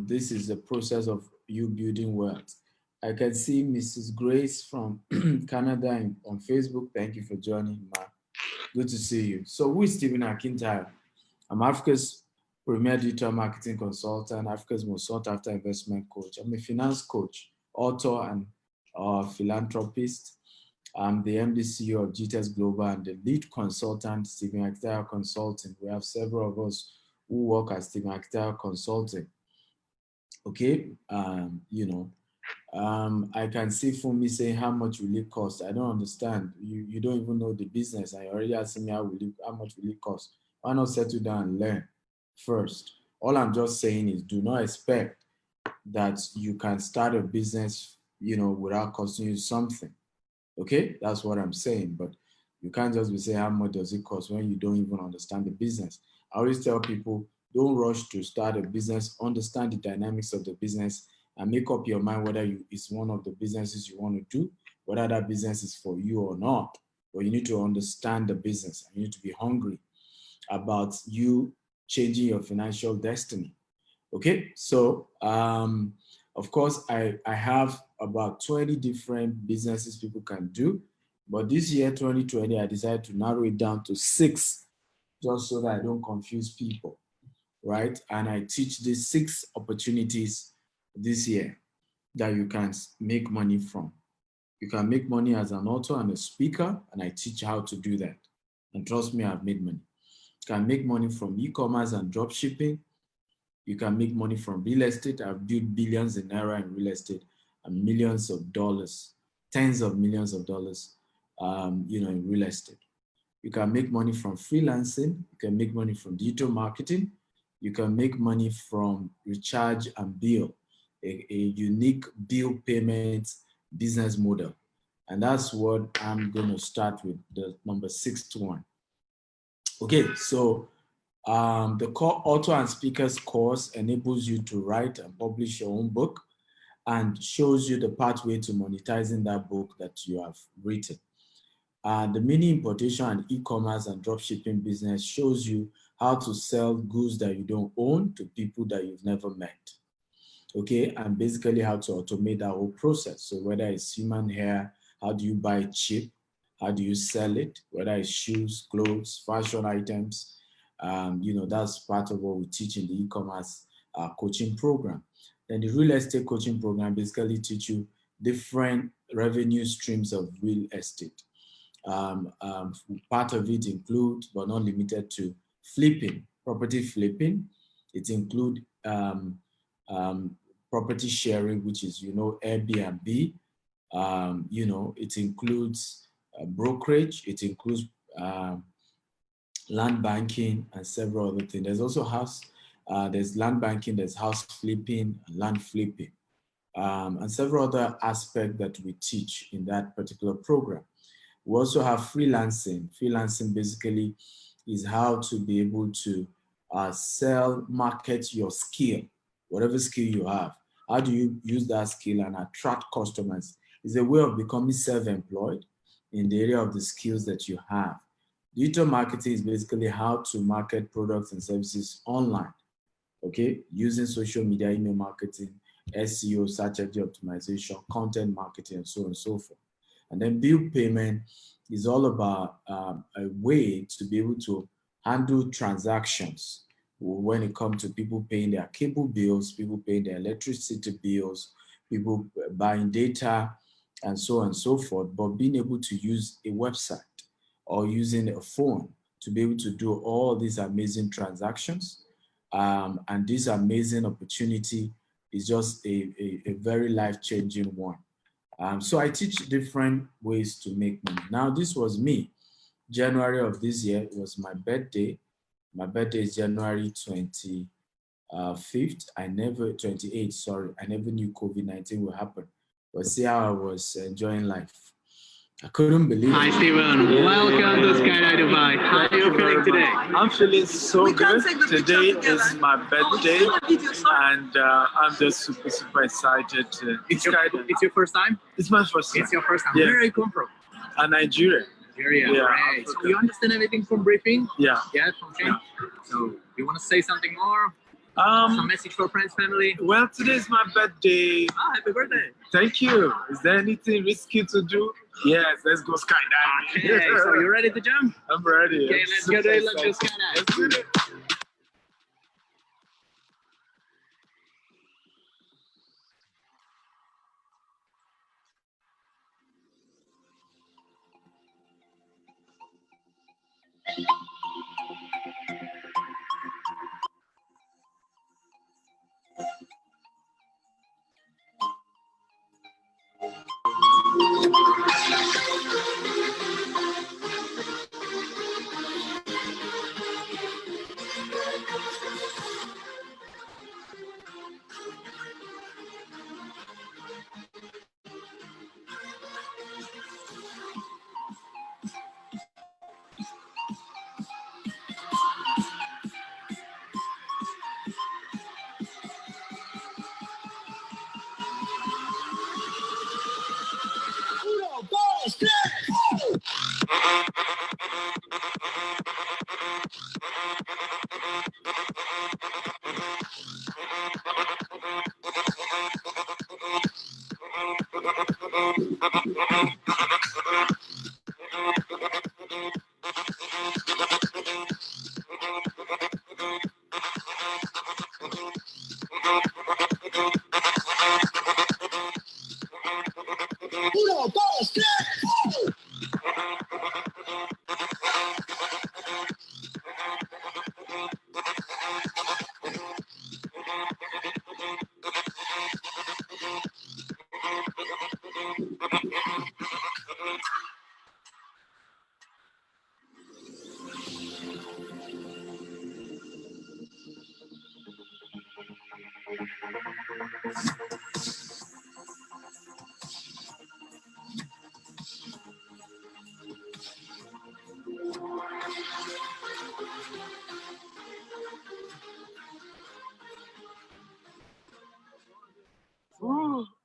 This is the process of you building wealth. I can see Mrs. Grace from Canada on Facebook. Thank you for joining, ma. Good to see you. So who is Stephen Akintayo? I'm Africa's premier digital marketing consultant, Africa's most sought after investment coach. I'm a finance coach, author, and philanthropist. I'm the MD CEO of GTS Global and the lead consultant, Stephen Akintayo Consulting. We have several of us who work at Stephen Akintayo Consulting. Okay, I can see Fumi saying, how much will it cost? I don't understand. You don't even know the business. I already asked me how much will it cost? Why not settle down and learn first? All I'm just saying is do not expect that you can start a business, without costing you something. Okay, that's what I'm saying. But you can't just be saying how much does it cost when you don't even understand the business. I always tell people, don't rush to start a business, understand the dynamics of the business and make up your mind whether it's one of the businesses you want to do, whether that business is for you or not. But you need to understand the business and you need to be hungry about you changing your financial destiny. Okay, so of course, I have about 20 different businesses people can do. But this year, 2020, I decided to narrow it down to 6, just so that I don't confuse people, right? And I teach these 6 opportunities this year that you can make money from. You can make money as an author and a speaker, and I teach how to do that. And trust me, I've made money. You can make money from e-commerce and drop shipping. You can make money from real estate. I've built billions in naira in real estate and millions of dollars, tens of millions of dollars, in real estate. You can make money from freelancing. You can make money from digital marketing. You can make money from recharge and bill, a unique bill payment business model. And that's what I'm going to start with, the number 6th one. Okay, so the author and speakers course enables you to write and publish your own book and shows you the pathway to monetizing that book that you have written. The mini importation and e-commerce and dropshipping business shows you how to sell goods that you don't own to people that you've never met. Okay, and basically how to automate that whole process. So whether it's human hair, how do you buy it cheap? How do you sell it? Whether it's shoes, clothes, fashion items, that's part of what we teach in the e-commerce coaching program. Then the real estate coaching program basically teach you different revenue streams of real estate. Part of it includes, but not limited to, flipping, property flipping. It includes property sharing, which is, Airbnb. It includes brokerage. It includes land banking and several other things. There's also there's land banking, there's house flipping, and land flipping, and several other aspects that we teach in that particular program. We also have freelancing. Freelancing basically is how to be able to market your skill, whatever skill you have. How do you use that skill and attract customers? It's a way of becoming self-employed in the area of the skills that you have. Digital marketing is basically how to market products and services online, okay? Using social media, email marketing, SEO, search engine optimization, content marketing, and so on and so forth. And then bill payment is all about a way to be able to handle transactions when it comes to people paying their cable bills, people paying their electricity bills, people buying data, and so on and so forth, but being able to use a website or using a phone to be able to do all these amazing transactions. And this amazing opportunity is just a very life-changing one. So I teach different ways to make money. Now, this was me. January of this year, it was my birthday. My birthday is January 28th. I never knew COVID-19 would happen. But see how I was enjoying life. I couldn't believe it. Hi, Stephen. Welcome to Skydive Dubai. How are you feeling today? I'm feeling so good. Today is my birthday, and I'm just super excited. It's your first time? It's my first time. It's your first time. Yeah. Where are you come from? Nigeria. Nigeria. Yeah, right. So you understand everything from briefing? Yeah. Yeah, from Shane? Yeah. So you want to say something more? Some message for friends, family. Well, today's my birthday. Ah, happy birthday. Thank you. Is there anything risky to do? Yes, let's go skydiving. Okay, so you ready to jump? I'm ready. Okay, let's go do it. Let's go skydive. Let's do it.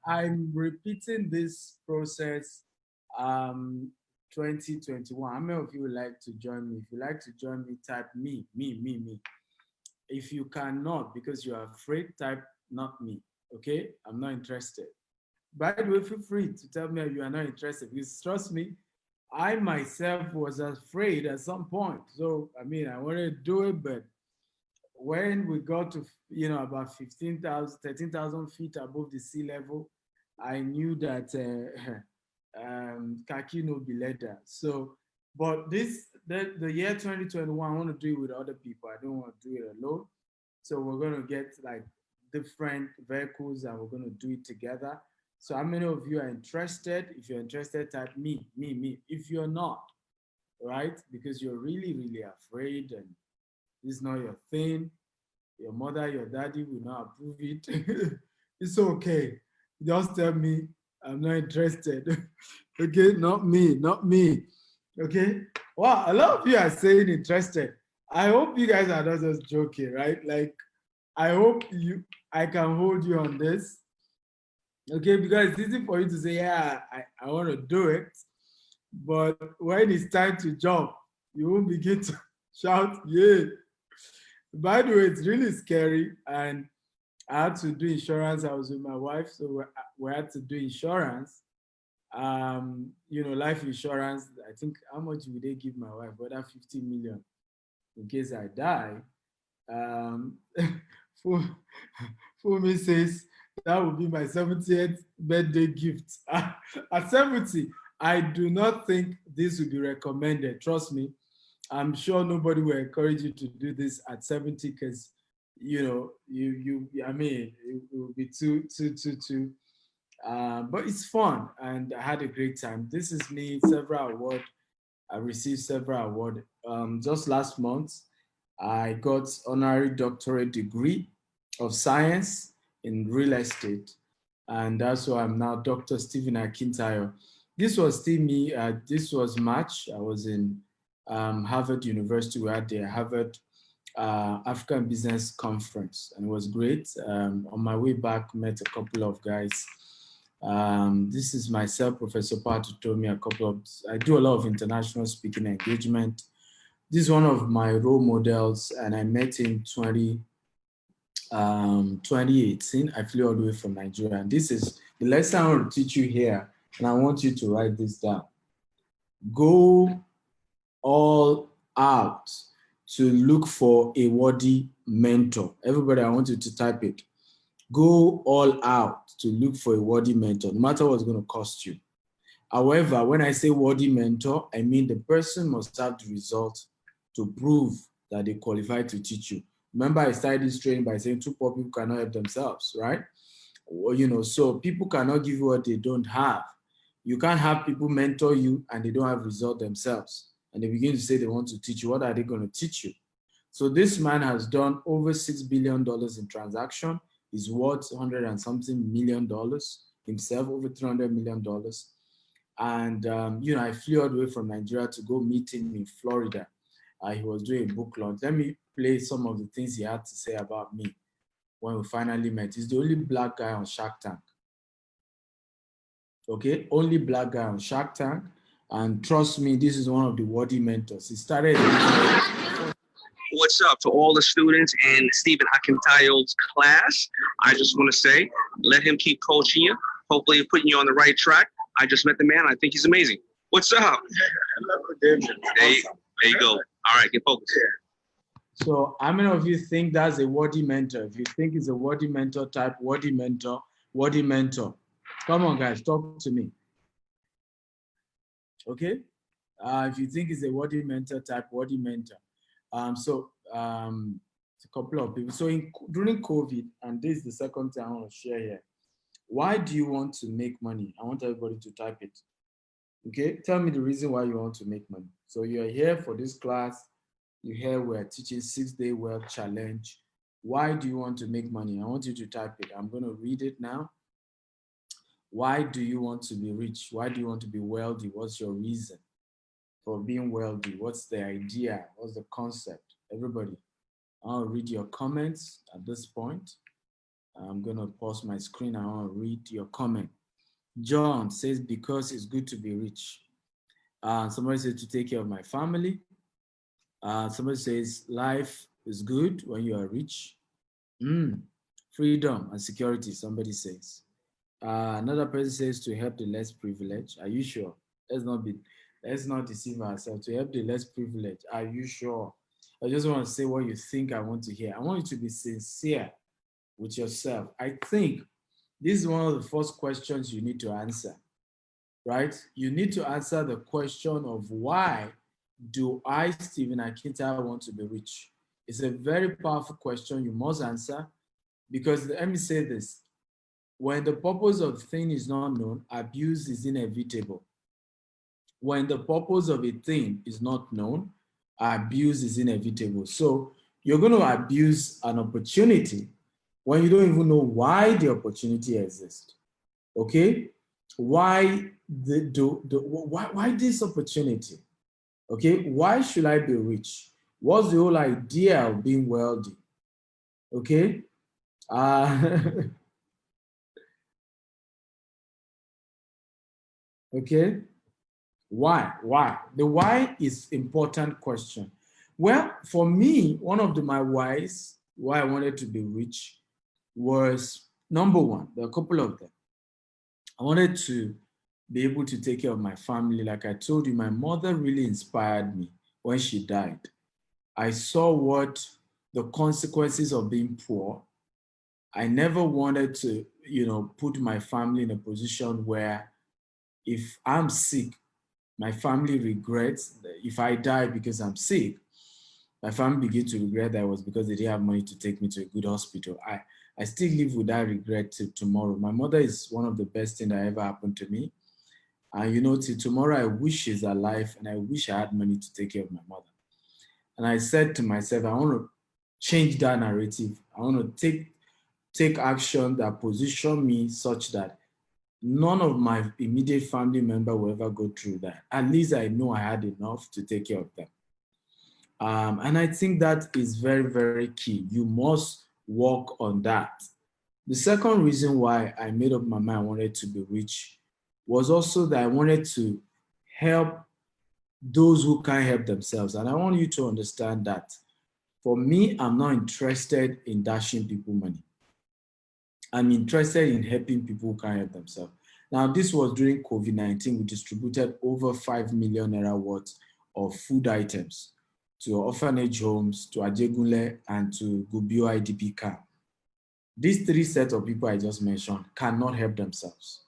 I'm repeating this process 2021. How many of you would like to join me? If you like to join me, type me. If you cannot, because you're afraid, type not me. Okay? I'm not interested. By the way, feel free to tell me you are not interested, because trust me, I myself was afraid at some point. So, I mean, I wanted to do it, but when we got to, about 15,000, 13,000 feet above the sea level, I knew that khaki no be leather. So, but the year 2021, I want to do it with other people. I don't want to do it alone. So we're going to get like different vehicles and we're going to do it together. So how many of you are interested? If you're interested, type me. If you're not, right? Because you're really, really afraid and this is not your thing. Your mother, your daddy will not approve it. It's okay. Just tell me I'm not interested. Okay, not me. Okay. Wow, a lot of you are saying interested. I hope you guys are not just joking, right? Like, I hope I can hold you on this. Okay, because it's easy for you to say, yeah, I want to do it. But when it's time to jump, you won't begin to shout, yeah. By the way, it's really scary. And I had to do insurance. I was with my wife, so we had to do insurance. Life insurance. I think, how much would they give my wife? Whether 50 million in case I die. Fumi says that would be my 70th birthday gift. At 70, I do not think this would be recommended. Trust me. I'm sure nobody will encourage you to do this at 70 because, I mean, it will be too. But it's fun and I had a great time. This is me, several awards. I received several awards. Just last month, I got honorary doctorate degree of science in real estate. And that's why I'm now Dr. Stephen Akintayo. This was still me. This was March. I was in Harvard University. We had the Harvard African Business Conference, and it was great. On my way back, met a couple of guys. This is myself, Professor Patu told me I do a lot of international speaking engagement. This is one of my role models, and I met him 2018. I flew all the way from Nigeria. And this is the lesson I want to teach you here. And I want you to write this down. Go all out to look for a worthy mentor. Everybody, I want you to type it. Go all out to look for a worthy mentor, no matter what's going to cost you. However, when I say worthy mentor, I mean the person must have the result to prove that they qualify to teach you. Remember, I started this training by saying two poor people cannot help themselves, right? Well, you know, so people cannot give you what they don't have. You can't have people mentor you and they don't have result themselves. And they begin to say they want to teach you. What are they going to teach you? So this man has done over $6 billion in transaction. He's worth 100 and something million dollars himself, over $300 million. And, you know, I flew all the way from Nigeria to go meet him in Florida. He was doing a book launch. Let me play some of the things he had to say about me when we finally met. He's the only black guy on Shark Tank. Okay, only black guy on Shark Tank. And trust me, this is one of the worthy mentors. He started. What's up to all the students in Stephen Akintayo's class? I just want to say, let him keep coaching you. Hopefully putting you on the right track. I just met the man. I think he's amazing. What's up? There you go. All right, get focused. So how many of you think that's a worthy mentor? If you think it's a worthy mentor type, worthy mentor. Come on, guys, talk to me. Okay? If you think it's a worthy mentor type, worthy mentor. It's a couple of people. So during COVID, and this is the second thing I want to share here. Why do you want to make money? I want everybody to type it. Okay, tell me the reason why you want to make money. So you're here for this class. You're here, we're teaching 6-day wealth challenge. Why do you want to make money? I want you to type it. I'm going to read it now. Why do you want to be rich? Why do you want to be wealthy? What's your reason for being wealthy? What's the idea? What's the concept? Everybody, I'll read your comments at this point. I'm going to pause my screen. I want to read your comment. John says, because it's good to be rich. Somebody says, to take care of my family. Somebody says, life is good when you are rich. Freedom and security, somebody says. Another person says, to help the less privileged. Are you sure? Let's not deceive ourselves. To help the less privileged. Are you sure? I just want to say what you think I want to hear. I want you to be sincere with yourself. I think this is one of the first questions you need to answer, right? You need to answer the question of why do I, Stephen Akintayo, want to be rich? It's a very powerful question you must answer because let me say this. When the purpose of the thing is not known, abuse is inevitable. When the purpose of a thing is not known, abuse is inevitable. So you're going to abuse an opportunity when you don't even know why the opportunity exists. Okay? Why this opportunity? Okay, why should I be rich? What's the whole idea of being wealthy? Okay? Okay? Why? The why is important question. Well, for me, one of my whys, why I wanted to be rich was number one, there are a couple of them. I wanted to be able to take care of my family. Like I told you, my mother really inspired me when she died. I saw what the consequences of being poor. I never wanted to, put my family in a position where if I'm sick, my family regrets. If I die because I'm sick, my family begin to regret that it was because they didn't have money to take me to a good hospital. I still live with that regret till tomorrow. My mother is one of the best things that ever happened to me. And till tomorrow, I wish she's alive and I wish I had money to take care of my mother. And I said to myself, I want to change that narrative. I want to take action that position me such that none of my immediate family member will ever go through that. At least I know I had enough to take care of them. And I think that is very, very key. You must work on that. The second reason why I made up my mind I wanted to be rich was also that I wanted to help those who can't help themselves. And I want you to understand that For me, I'm not interested in dashing people money. I'm interested in helping people who can't help themselves. Now, this was during COVID-19. We distributed over 5 million naira worth of food items to orphanage homes, to Ajegunle, and to Gubio IDP camp. These three sets of people I just mentioned cannot help themselves.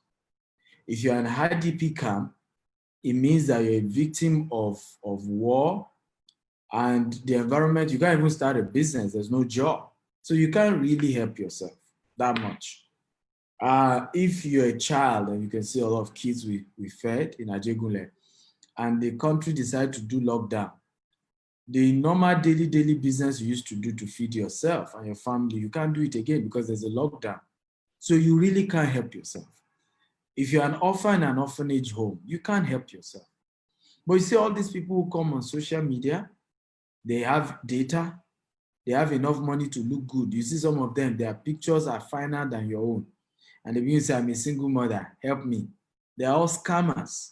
If you're an IDP camp, it means that you're a victim of war and the environment. You can't even start a business. There's no job. So you can't really help yourself that much. If you're a child, and you can see a lot of kids we fed in Ajegunle, and the country decided to do lockdown, the normal daily business you used to do to feed yourself and your family, you can't do it again because there's a lockdown. So you really can't help yourself. If you're an orphan in an orphanage home, you can't help yourself. But you see all these people who come on social media, they have data, they have enough money to look good. You see some of them, their pictures are finer than your own. And they begin to say, I'm a single mother, help me. They're all scammers.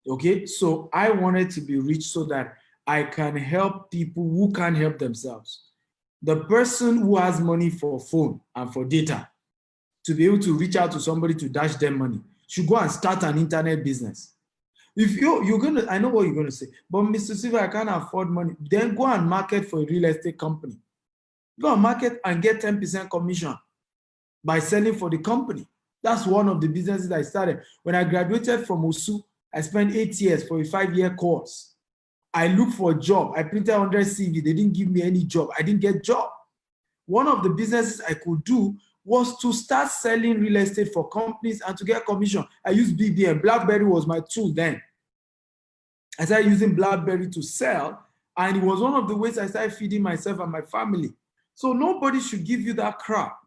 Okay, so I wanted to be rich so that I can help people who can't help themselves. The person who has money for phone and for data to be able to reach out to somebody to dash them money should go and start an internet business. If you're gonna, I know what you're gonna say, but Mr. Silva, I can't afford money. Then go and market for a real estate company. Go and market and get 10% commission by selling for the company. That's one of the businesses I started. When I graduated from OSU, I spent 8 years for a 5-year course. I looked for a job. I printed 100 CV. They didn't give me any job. I didn't get a job. One of the businesses I could do was to start selling real estate for companies and to get commission. I used BBM. BlackBerry was my tool then. I started using BlackBerry to sell, and it was one of the ways I started feeding myself and my family. So nobody should give you that crap,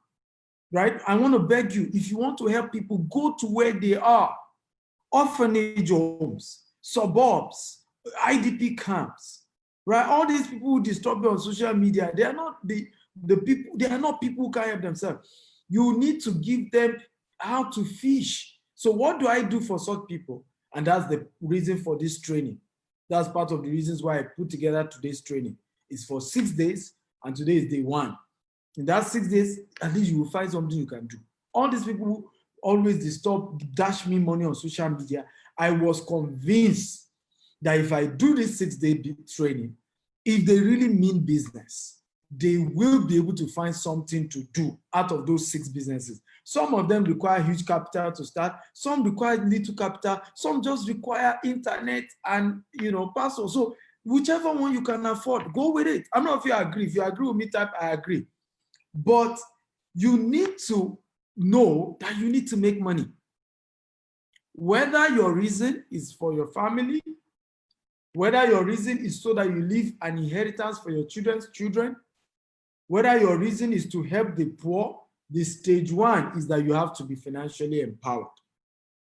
right? I want to beg you, if you want to help people, go to where they are. Orphanage homes, suburbs, IDP camps, right? All these people who disturb you on social media, they are not the people, they are not people who can help themselves. You need to give them how to fish. So what do I do for such people? And that's the reason for this training. That's part of the reasons why I put together today's training. It's for 6 days, and today is day 1. In that 6 days, at least you will find something you can do. All these people who always disturb, dash me money on social media, I was convinced that if I do this 6-day training, if they really mean business, they will be able to find something to do out of those 6 businesses. Some of them require huge capital to start. Some require little capital. Some just require internet and, password. So whichever one you can afford, go with it. I don't know if you agree. If you agree with me, type I agree. But you need to know that you need to make money. Whether your reason is for your family, whether your reason is so that you leave an inheritance for your children's children, whether your reason is to help the poor, the stage 1 is that you have to be financially empowered.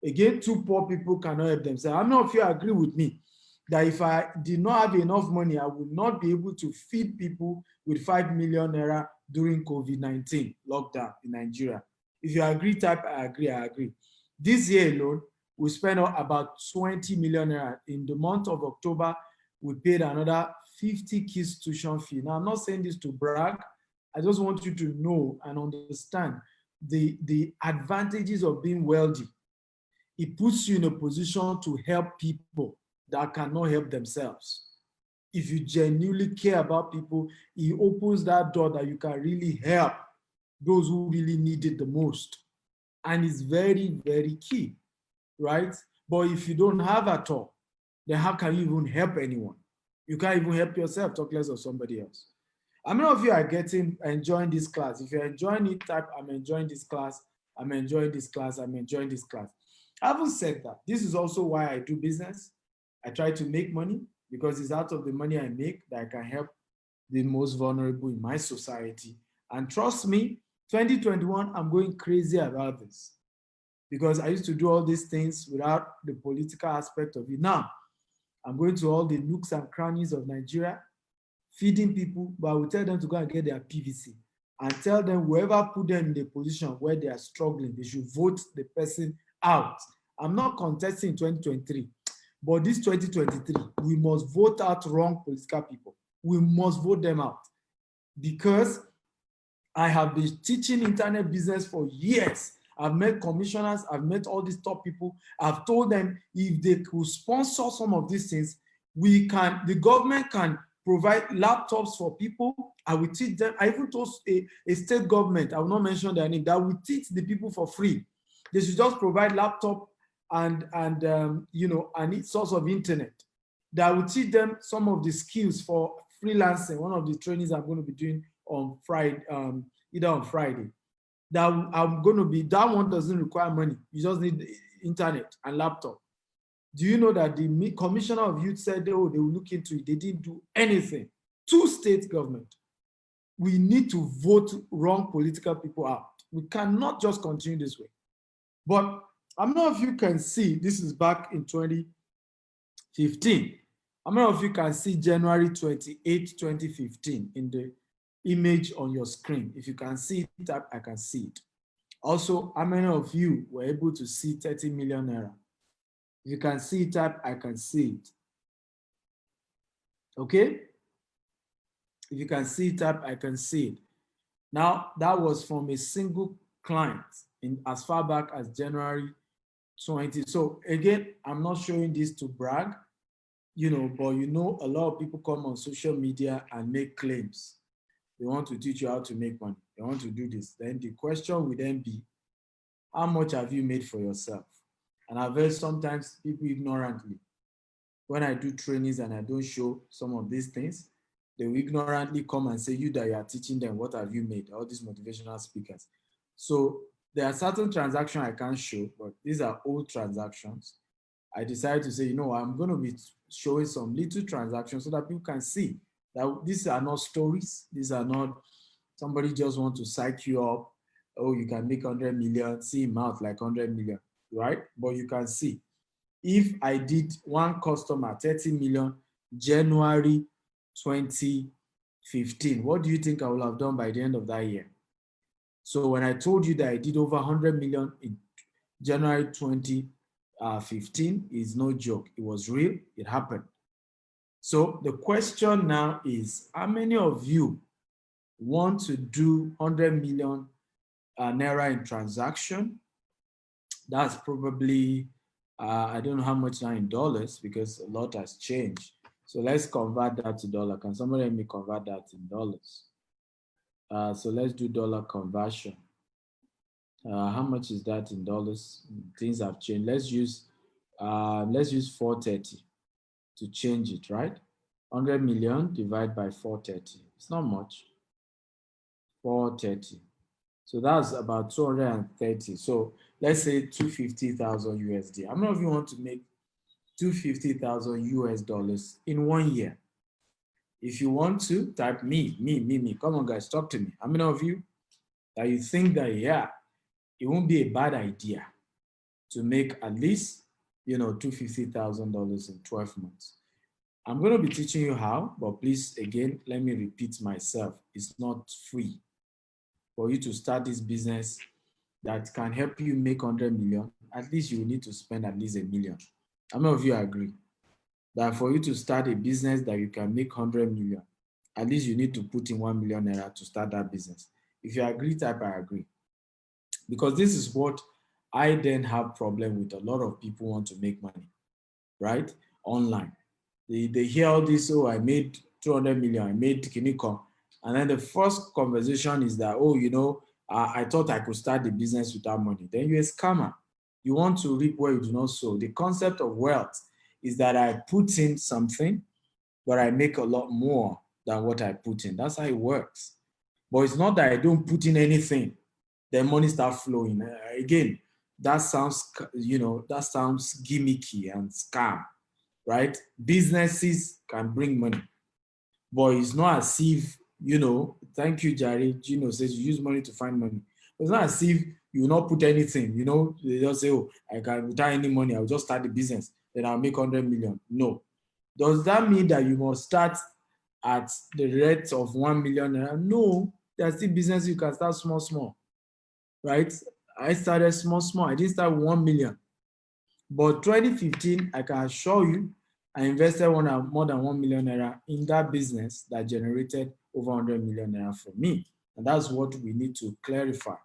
Again, 2 poor people cannot help themselves. I don't know if you agree with me that if I did not have enough money, I would not be able to feed people with 5 million naira during COVID-19 lockdown in Nigeria. If you agree, type I agree, I agree. This year alone, we spent about 20 million naira. In the month of October, we paid another 50 kids tuition fee. Now, I'm not saying this to brag. I just want you to know and understand the advantages of being wealthy. It puts you in a position to help people that cannot help themselves. If you genuinely care about people, it opens that door that you can really help those who really need it the most. And it's very, very key, right? But if you don't have at all, then how can you even help anyone? You can't even help yourself, talk less of somebody else. How many of you are enjoying this class? If you're enjoying it, type I'm enjoying this class, I'm enjoying this class, I'm enjoying this class. Having said that, this is also why I do business. I try to make money because it's out of the money I make that I can help the most vulnerable in my society. And trust me, 2021, I'm going crazy about this because I used to do all these things without the political aspect of it. Now, I'm going to all the nooks and crannies of Nigeria, feeding people, but I will tell them to go and get their PVC and tell them whoever put them in the position where they are struggling, they should vote the person out. I'm not contesting 2023, but this 2023, we must vote out wrong political people. We must vote them out, because I have been teaching internet business for years. I've met commissioners, I've met all these top people. I've told them if they could sponsor some of these things, the government can provide laptops for people. I will teach them. I even told a state government, I will not mention their name, that will teach the people for free. They should just provide laptop and a source of internet that will teach them some of the skills for freelancing. One of the trainings I'm going to be doing on Friday, either on Friday. That one doesn't require money. You just need the internet and laptop. Do you know that the commissioner of youth said, oh, they will look into it? They didn't do anything. To state government. We need to vote wrong political people out. We cannot just continue this way. But how many of you can see, this is back in 2015. How many of you can see January 28, 2015 in the image on your screen? If you can see it, I can see it. Also, how many of you were able to see 30 million naira? If you can see it, I can see it. Okay? If you can see it, I can see it. Now, that was from a single client as far back as January 20. So again, I'm not showing this to brag, but a lot of people come on social media and make claims. They want to teach you how to make money. They want to do this. Then the question will then be, how much have you made for yourself? And I've heard sometimes people ignorantly, when I do trainings and I don't show some of these things, they will ignorantly come and say, you that you are teaching them, what have you made? All these motivational speakers. So there are certain transactions I can't show, but these are old transactions. I decided to say, I'm going to be showing some little transactions so that people can see that these are not stories. These are not somebody just want to psych you up. Oh, you can make 100 million, see him out like 100 million, right? But you can see, if I did one customer 30 million, January 2015, what do you think I will have done by the end of that year? So when I told you that I did over 100 million in January 2015, is no joke. It was real. It happened. So the question now is, how many of you want to do 100 million naira in transaction? That's probably, I don't know how much now in dollars, because a lot has changed. So let's convert that to dollar. Can somebody let me convert that in dollars? So let's do dollar conversion. How much is that in dollars? Things have changed. Let's use 430 to change it, right? 100 million divided by 430. It's not much. 430. So that's about 230. So let's say 250,000 USD. How many of you want to make 250,000 US dollars in 1 year? If you want to, type me. Come on, guys, talk to me. How many of you that you think that, yeah, it won't be a bad idea to make at least, $250,000 in 12 months? I'm going to be teaching you how, but please, again, let me repeat myself. It's not free. For you to start this business that can help you make 100 million, at least you will need to spend at least $1 million. How many of you agree that for you to start a business that you can make 100 million, at least you need to put in 1 million naira to start that business? If you agree, type I agree. Because this is what I then have problem with. A lot of people want to make money, right? Online. They hear all this, oh, I made 200 million, I made Kinikon. And then the first conversation is that, oh, I thought I could start the business without money. Then you're a scammer. You want to reap where you do not sow. The concept of wealth is that I put in something, but I make a lot more than what I put in. That's how it works. But it's not that I don't put in anything, then money starts flowing. Again, that sounds gimmicky and scam, right? Businesses can bring money, but it's not as if, thank you, Jerry. Gino says you use money to find money. It's not as if you will not put anything, they just say, oh, I can, without any money, I'll just start the business, then I'll make 100 million. No. Does that mean that you must start at the rate of 1 million? No, there's still business you can start small, right? I started small. I didn't start with 1 million. But 2015, I can assure you, I invested more than 1 million naira in that business that generated over 100 million naira for me. And that's what we need to clarify,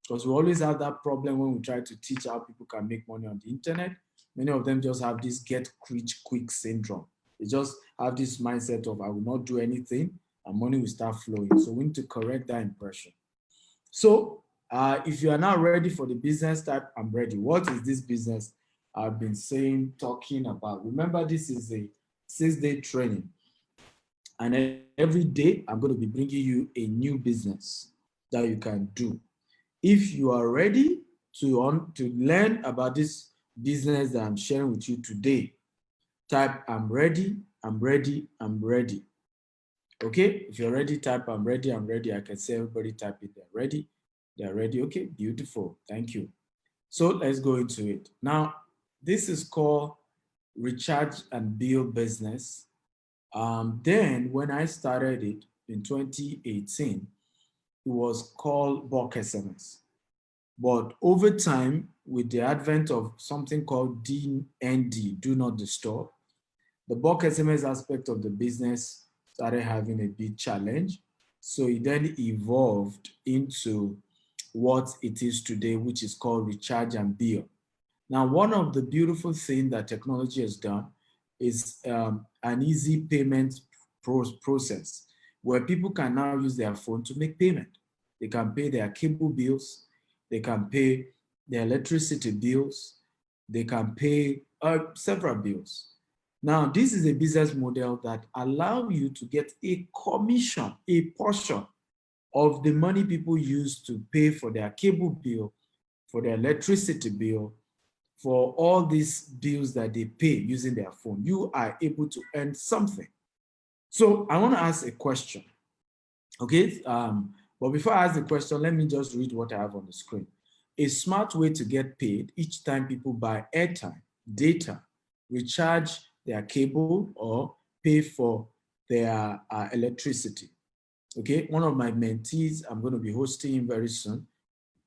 because we always have that problem when we try to teach how people can make money on the internet. Many of them just have this get rich quick syndrome. They just have this mindset of, I will not do anything and money will start flowing. So we need to correct that impression. So if you are now ready for the business type, I'm ready. What is this business I've been talking about? Remember, this is a 6-day training. And every day, I'm going to be bringing you a new business that you can do. If you are ready to learn about this business that I'm sharing with you today, type I'm ready, I'm ready, I'm ready. Okay, if you're ready, type I'm ready, I'm ready. I can see everybody type it, they're ready, they're ready. Okay, beautiful, thank you. So let's go into it. Now, this is called Recharge and Build Business. Then when I started it in 2018, it was called bulk SMS. But over time, with the advent of something called DND, Do Not Disturb, the bulk SMS aspect of the business started having a big challenge. So it then evolved into what it is today, which is called Recharge and Build. Now, one of the beautiful things that technology has done is an easy payment process where people can now use their phone to make payment. They can pay their cable bills, they can pay their electricity bills, they can pay several bills. Now, this is a business model that allows you to get a commission, a portion of the money people use to pay for their cable bill, for their electricity bill, for all these bills that they pay using their phone. You are able to earn something. So I want to ask a question, okay? But before I ask the question, let me just read what I have on the screen. A smart way to get paid each time people buy airtime, data, recharge their cable, or pay for their electricity. Okay, one of my mentees, I'm going to be hosting him very soon.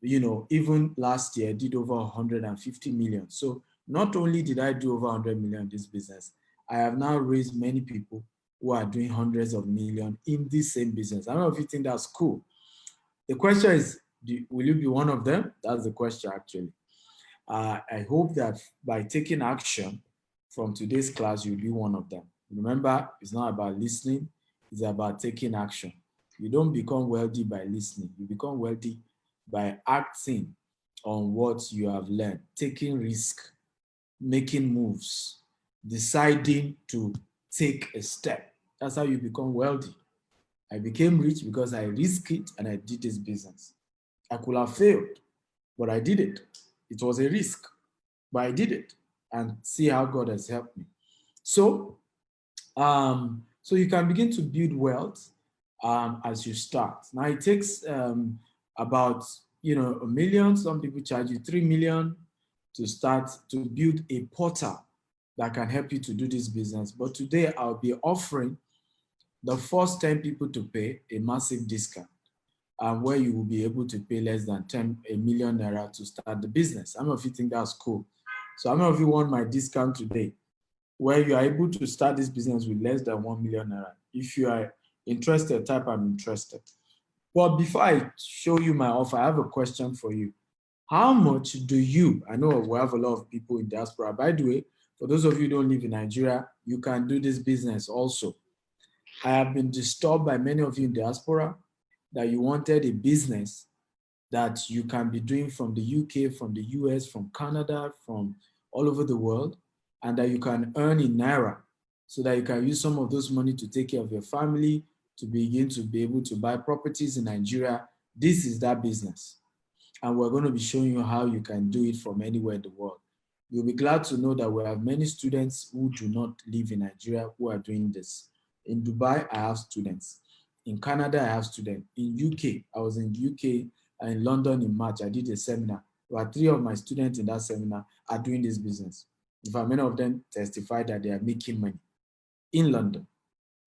You know, even last year, I did over 150 million. So not only did I do over 100 million in this business, I have now raised many people who are doing hundreds of millions in this same business. I don't know if you think that's cool. The question is, will you be one of them? That's the question, actually. I hope that by taking action from today's class, you'll be one of them. Remember, it's not about listening, it's about taking action. You don't become wealthy by listening. You become wealthy by acting on what you have learned, taking risk, making moves, deciding to take a step. That's how you become wealthy. I became rich because I risked it and I did this business. I could have failed, but I did it. It was a risk, but I did it, and see how God has helped me. So, so you can begin to build wealth as you start. Now it takes about $1 million. Some people charge you 3 million to start to build a portal that can help you to do this business. But today I'll be offering the first 10 people to pay a massive discount, where you will be able to pay less than 1 million naira to start the business. How many of you think that's cool? So how many of you want my discount today, where you are able to start this business with less than 1 million naira? If you are interested, type I'm interested. But before I show you my offer, I have a question for you. How much do you, I know we have a lot of people in diaspora. By the way, for those of you who don't live in Nigeria, you can do this business also. I have been disturbed by many of you in diaspora that you wanted a business that you can be doing from the UK, from the US, from Canada, from all over the world, and that you can earn in Naira so that you can use some of those money to take care of your family, to begin to be able to buy properties in Nigeria. This is that business. And we're going to be showing you how you can do it from anywhere in the world. You'll be glad to know that we have many students who do not live in Nigeria who are doing this. In Dubai, I have students. In Canada, I have students. In UK, I was in UK and in London in March. I did a seminar. Where 3 of my students in that seminar are doing this business. In fact, many of them testified that they are making money in London.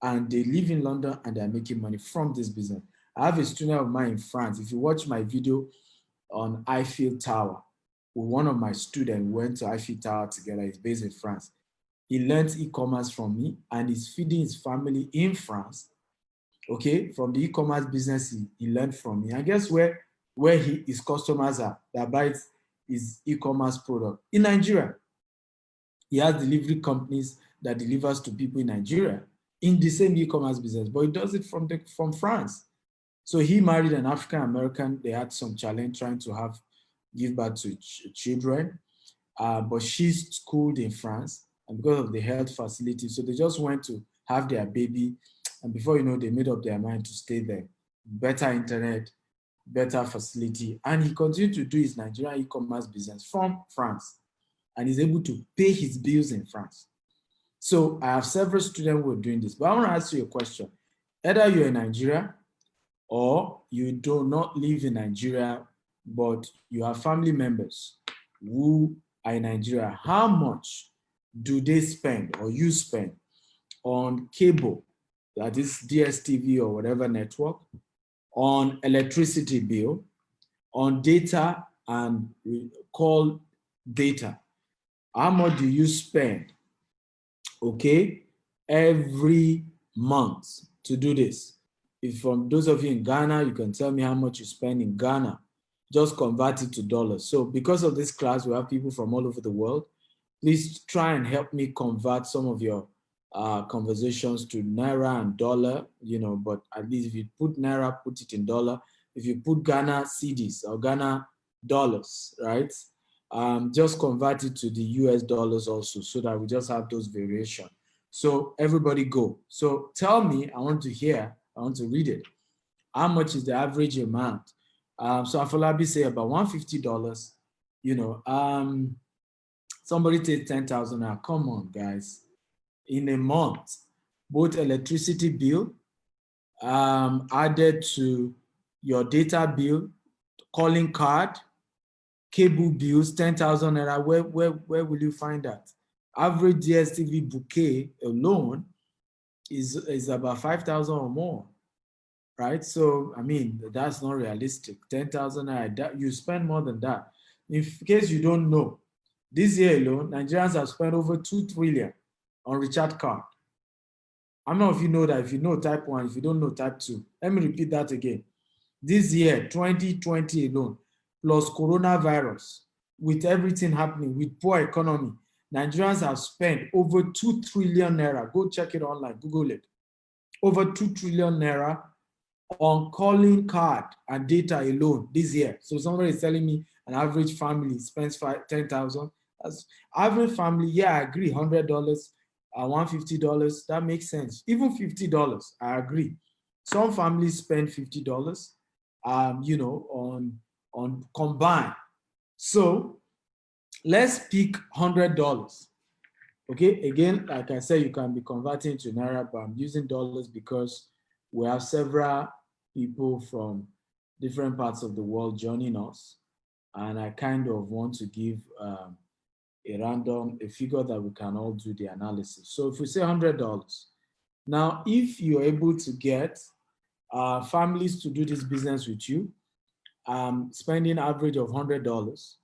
And they live in London and they are making money from this business. I have a student of mine in France. If you watch my video on Eiffel Tower, with one of my students, we went to Eiffel Tower together. He's based in France. He learned e-commerce from me and he's feeding his family in France. Okay, from the e-commerce business he learned from me. I guess where his customers are that buys his e-commerce product in Nigeria. He has delivery companies that delivers to people in Nigeria in the same e-commerce business, but he does it from France. So he married an African American. They had some challenge trying to give birth to children, but she's schooled in France, and because of the health facility, so they just went to have their baby, and before you know, they made up their mind to stay there. Better internet, better facility, and he continued to do his Nigerian e-commerce business from France, and he's able to pay his bills in France. So I have several students who are doing this, but I want to ask you a question. Either you're in Nigeria or you do not live in Nigeria, but you have family members who are in Nigeria. How much do they spend or you spend on cable, that is DSTV or whatever network, on electricity bill, on data and call data? How much do you spend, okay, every month to do this? If from those of you in Ghana, you can tell me how much you spend in Ghana. Just convert it to dollars. So because of this class, we have people from all over the world. Please try and help me convert some of your conversations to Naira and dollar, but at least if you put Naira, put it in dollar. If you put Ghana cedis or Ghana dollars, right? Just convert it to the US dollars also, so that we just have those variations. So everybody go. So tell me, I want to read it. How much is the average amount? So Afolabi say about $150, somebody takes 10,000 now. Come on, guys. In a month, both electricity bill added to your data bill, calling card, cable bills, 10,000 naira. Where will you find that? Average DSTV bouquet alone is about 5,000 or more, right? So, I mean, that's not realistic. 10,000 naira, you spend more than that. In case you don't know, this year alone, Nigerians have spent over 2 trillion on recharge card. I don't know if you know that. If you know, type 1. If you don't know, type 2. Let me repeat that again. This year, 2020 alone, plus coronavirus, with everything happening, with poor economy, Nigerians have spent over 2 trillion naira. Go check it online, Google it. Over 2 trillion naira on calling card and data alone this year. So somebody is telling me an average family spends 10,000. That's average family, yeah, I agree, $100, $150, that makes sense. Even $50, I agree. Some families spend $50, on combined. So let's pick $100. Okay, again, like I said, you can be converting to Naira, but I'm using dollars because we have several people from different parts of the world joining us. And I kind of want to give a figure that we can all do the analysis. So if we say $100, now if you're able to get families to do this business with you, spending average of $100,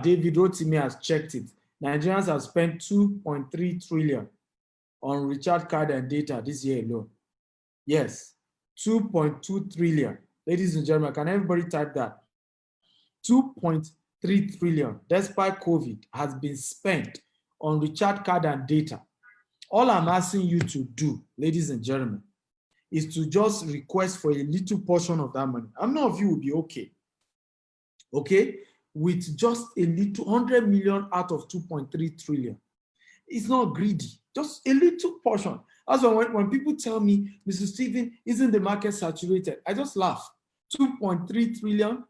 David Rotimi has checked it. Nigerians have spent 2.3 trillion on recharge card and data this year alone. Yes, 2.2 trillion. Ladies and gentlemen, can everybody type that? 2.3 trillion, despite COVID, has been spent on recharge card and data. All I'm asking you to do, ladies and gentlemen, is to just request for a little portion of that money. I'm not of you will be okay, with just a little 100 million out of 2.3 trillion. It's not greedy, just a little portion. That's why when people tell me, Mr. Stephen, isn't the market saturated? I just laugh. 2.3 trillion,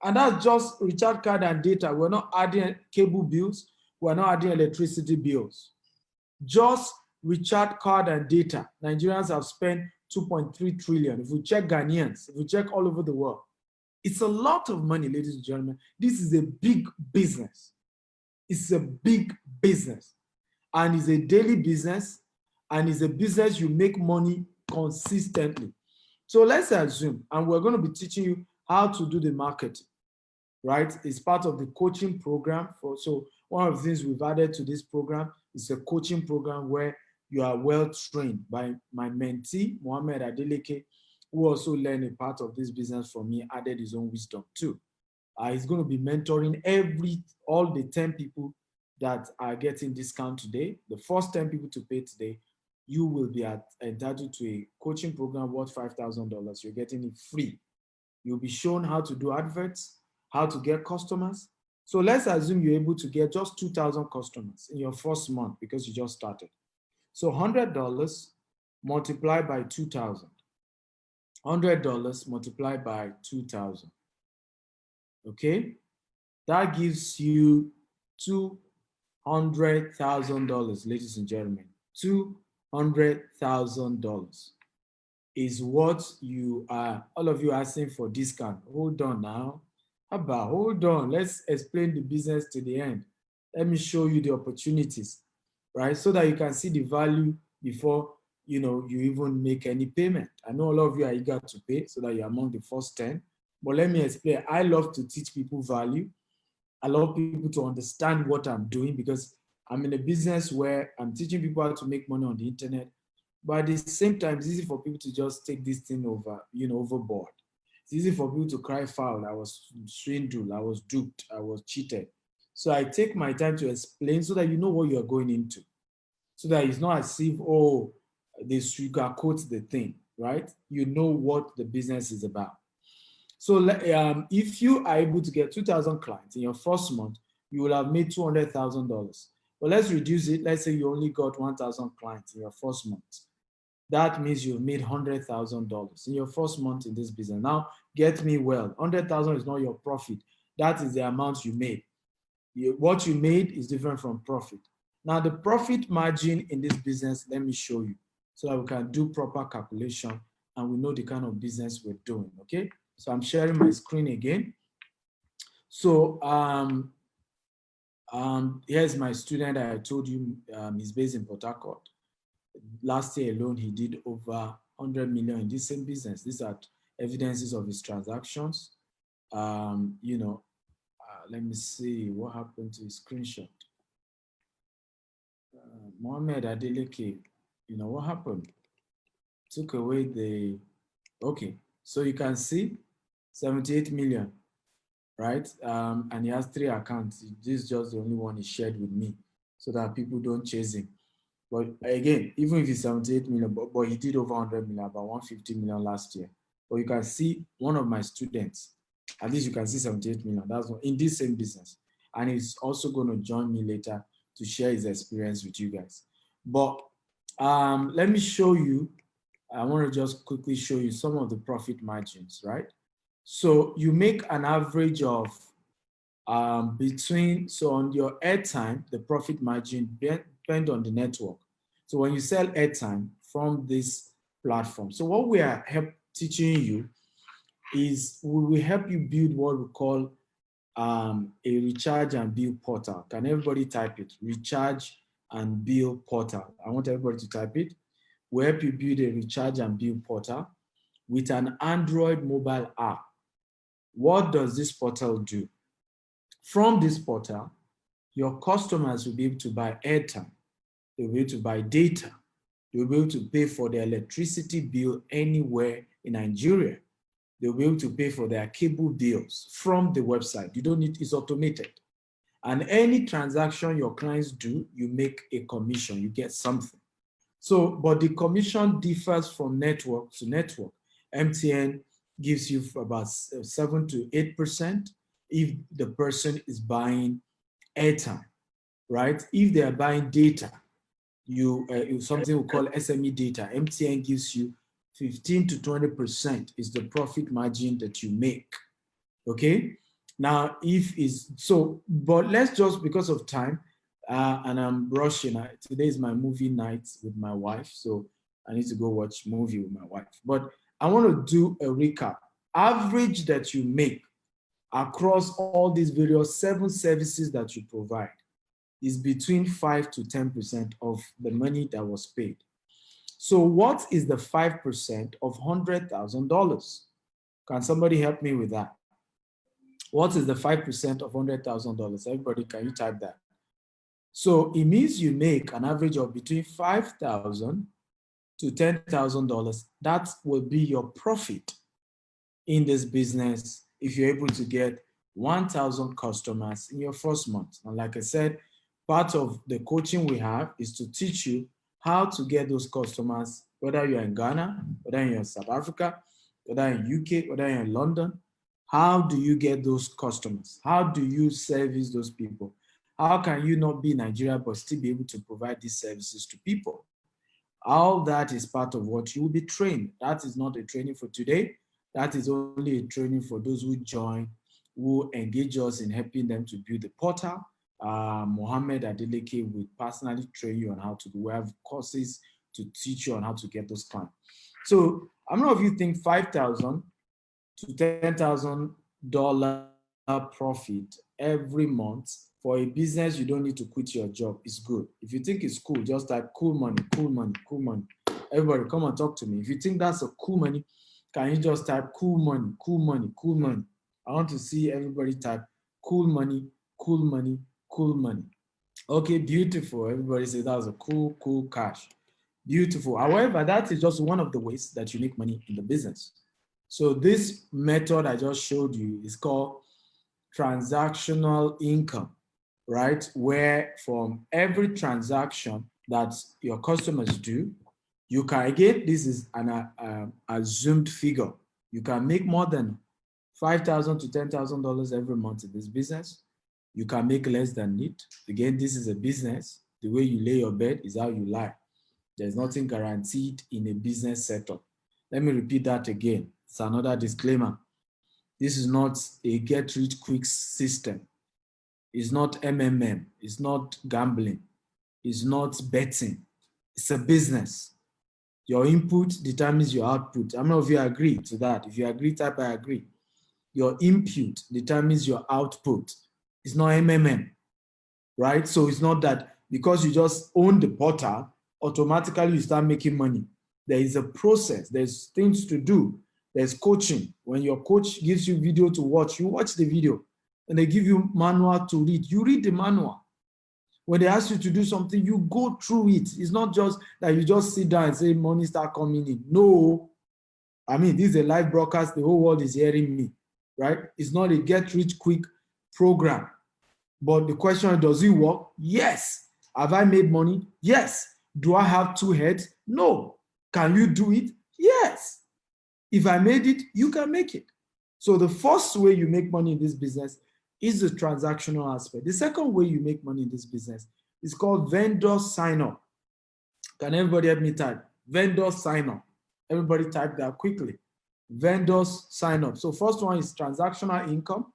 and that's just recharge card and data. We're not adding cable bills. We're not adding electricity bills. Just recharge card and data. Nigerians have spent 2.3 trillion. If we check Ghanaians, if we check all over the world, it's a lot of money, ladies and gentlemen. This is a big business. It's a big business. And it's a daily business. And it's a business you make money consistently. So let's assume, and we're going to be teaching you how to do the marketing, right? It's part of the coaching program. So One of the things we've added to this program is a coaching program where you are well trained by my mentee, Mohammed Adeleke, who also learned a part of this business from me, added his own wisdom too. He's going to be mentoring all the 10 people that are getting discount today. The first 10 people to pay today, you will be entitled to a coaching program worth $5,000. You're getting it free. You'll be shown how to do adverts, how to get customers. So let's assume you're able to get just 2,000 customers in your first month because you just started. So $100 multiplied by 2,000. $100 multiplied by 2,000. Okay? That gives you $200,000, ladies and gentlemen. $200,000 is what you are, all of you asking for discount. Hold on now. Hold on. Let's explain the business to the end. Let me show you the opportunities, right? So that you can see the value before you even make any payment. I know a lot of you are eager to pay so that you're among the first 10. But let me explain. I love to teach people value. I love people to understand what I'm doing because I'm in a business where I'm teaching people how to make money on the internet. But at the same time, it's easy for people to just take this thing overboard. It's easy for people to cry foul. I was swindled, I was duped, I was cheated. So I take my time to explain so that you know what you're going into. So that it's not as if, they sugarcoat the thing, right? You know what the business is about. So if you are able to get 2,000 clients in your first month, you will have made $200,000. But let's reduce it. Let's say you only got 1,000 clients in your first month. That means you've made $100,000 in your first month in this business. Now, get me well. 100,000 is not your profit. That is the amount you made. What you made is different from profit. Now, the profit margin in this business, let me show you so that we can do proper calculation and we know the kind of business we're doing, okay? So I'm sharing my screen again. So here's my student that I told you he's based in Port Harcourt. Last year alone, he did over 100 million in this same business. These are evidences of his transactions. Let me see what happened to his screenshot. Mohammed Adeleke, what happened? Took away okay. So you can see 78 million, right? And he has 3 accounts. This is just the only one he shared with me so that people don't chase him. But again, even if it's 78 million, but he did over 100 million, about 150 million last year. But you can see one of my students, at least you can see 78 million, that's in this same business. And he's also going to join me later to share his experience with you guys. But let me show you, I want to just quickly show you some of the profit margins, right? So you make an average of so on your airtime, the profit margin depends on the network. So when you sell airtime from this platform, so what we are teaching you is we will help you build what we call a recharge and bill portal. Can everybody type it? Recharge and bill portal. I want everybody to type it. We help you build a recharge and bill portal with an Android mobile app. What does this portal do? From this portal, your customers will be able to buy airtime. They'll be able to buy data. They'll be able to pay for their electricity bill anywhere in Nigeria. They'll be able to pay for their cable bills from the website. You don't need, it's automated. And any transaction your clients do, you make a commission, you get something. So, but the commission differs from network to network. MTN gives you about 7 to 8% if the person is buying airtime, right? If they are buying data, something we call SME data, MTN gives you 15 to 20% is the profit margin that you make, okay? Now, but let's just, because of time, and I'm rushing, today is my movie night with my wife, so I need to go watch movie with my wife. But I want to do a recap. Average that you make across all these various 7 services that you provide is between 5 to 10% of the money that was paid. So what is the 5% of $100,000? Can somebody help me with that? What is the 5% of $100,000? Everybody, can you type that? So it means you make an average of between $5,000 to $10,000. That will be your profit in this business if you're able to get 1,000 customers in your first month. And like I said, part of the coaching we have is to teach you how to get those customers, whether you're in Ghana, whether you're in South Africa, whether in UK, whether you're in London. How do you get those customers? How do you service those people? How can you not be in Nigeria but still be able to provide these services to people? All that is part of what you will be trained. That is not a training for today. That is only a training for those who join, who engage us in helping them to build the portal. Mohammed Adeleke will personally train you on how to do. We have courses to teach you on how to get those clients. So how many of you think $5,000 to $10,000 profit every month for a business you don't need to quit your job is good? If you think it's cool, just type cool money, cool money, cool money. Everybody come and talk to me. If you think that's a cool money, can you just type cool money, cool money, cool money? I want to see everybody type cool money, cool money, cool money. Okay, beautiful. Everybody says that was a cool, cool cash. Beautiful. However, that is just one of the ways that you make money in the business. So this method I just showed you is called transactional income, right? Where from every transaction that your customers do, you can, again, this is an assumed figure. You can make more than $5,000 to $10,000 every month in this business. You can make less than it. Again, this is a business. The way you lay your bed is how you lie. There's nothing guaranteed in a business setup. Let me repeat that again. It's another disclaimer. This is not a get-rich-quick system. It's not MMM. It's not gambling. It's not betting. It's a business. Your input determines your output. How many of you agree to that? If you agree, type I agree. Your input determines your output. It's not MMM, right? So it's not that because you just own the portal, automatically you start making money. There is a process. There's things to do. There's coaching. When your coach gives you video to watch, you watch the video. When they give you manual to read, you read the manual. When they ask you to do something, you go through it. It's not just that you just sit down and say, money start coming in. No. I mean, this is a live broadcast. The whole world is hearing me, right? It's not a get-rich-quick program. But the question is, does it work? Yes. Have I made money? Yes. Do I have two heads? No. Can you do it? Yes. If I made it, you can make it. So the first way you make money in this business is the transactional aspect. The second way you make money in this business is called vendor sign-up. Can everybody help me type? Vendor sign-up. Everybody type that quickly. Vendors sign-up. So first one is transactional income.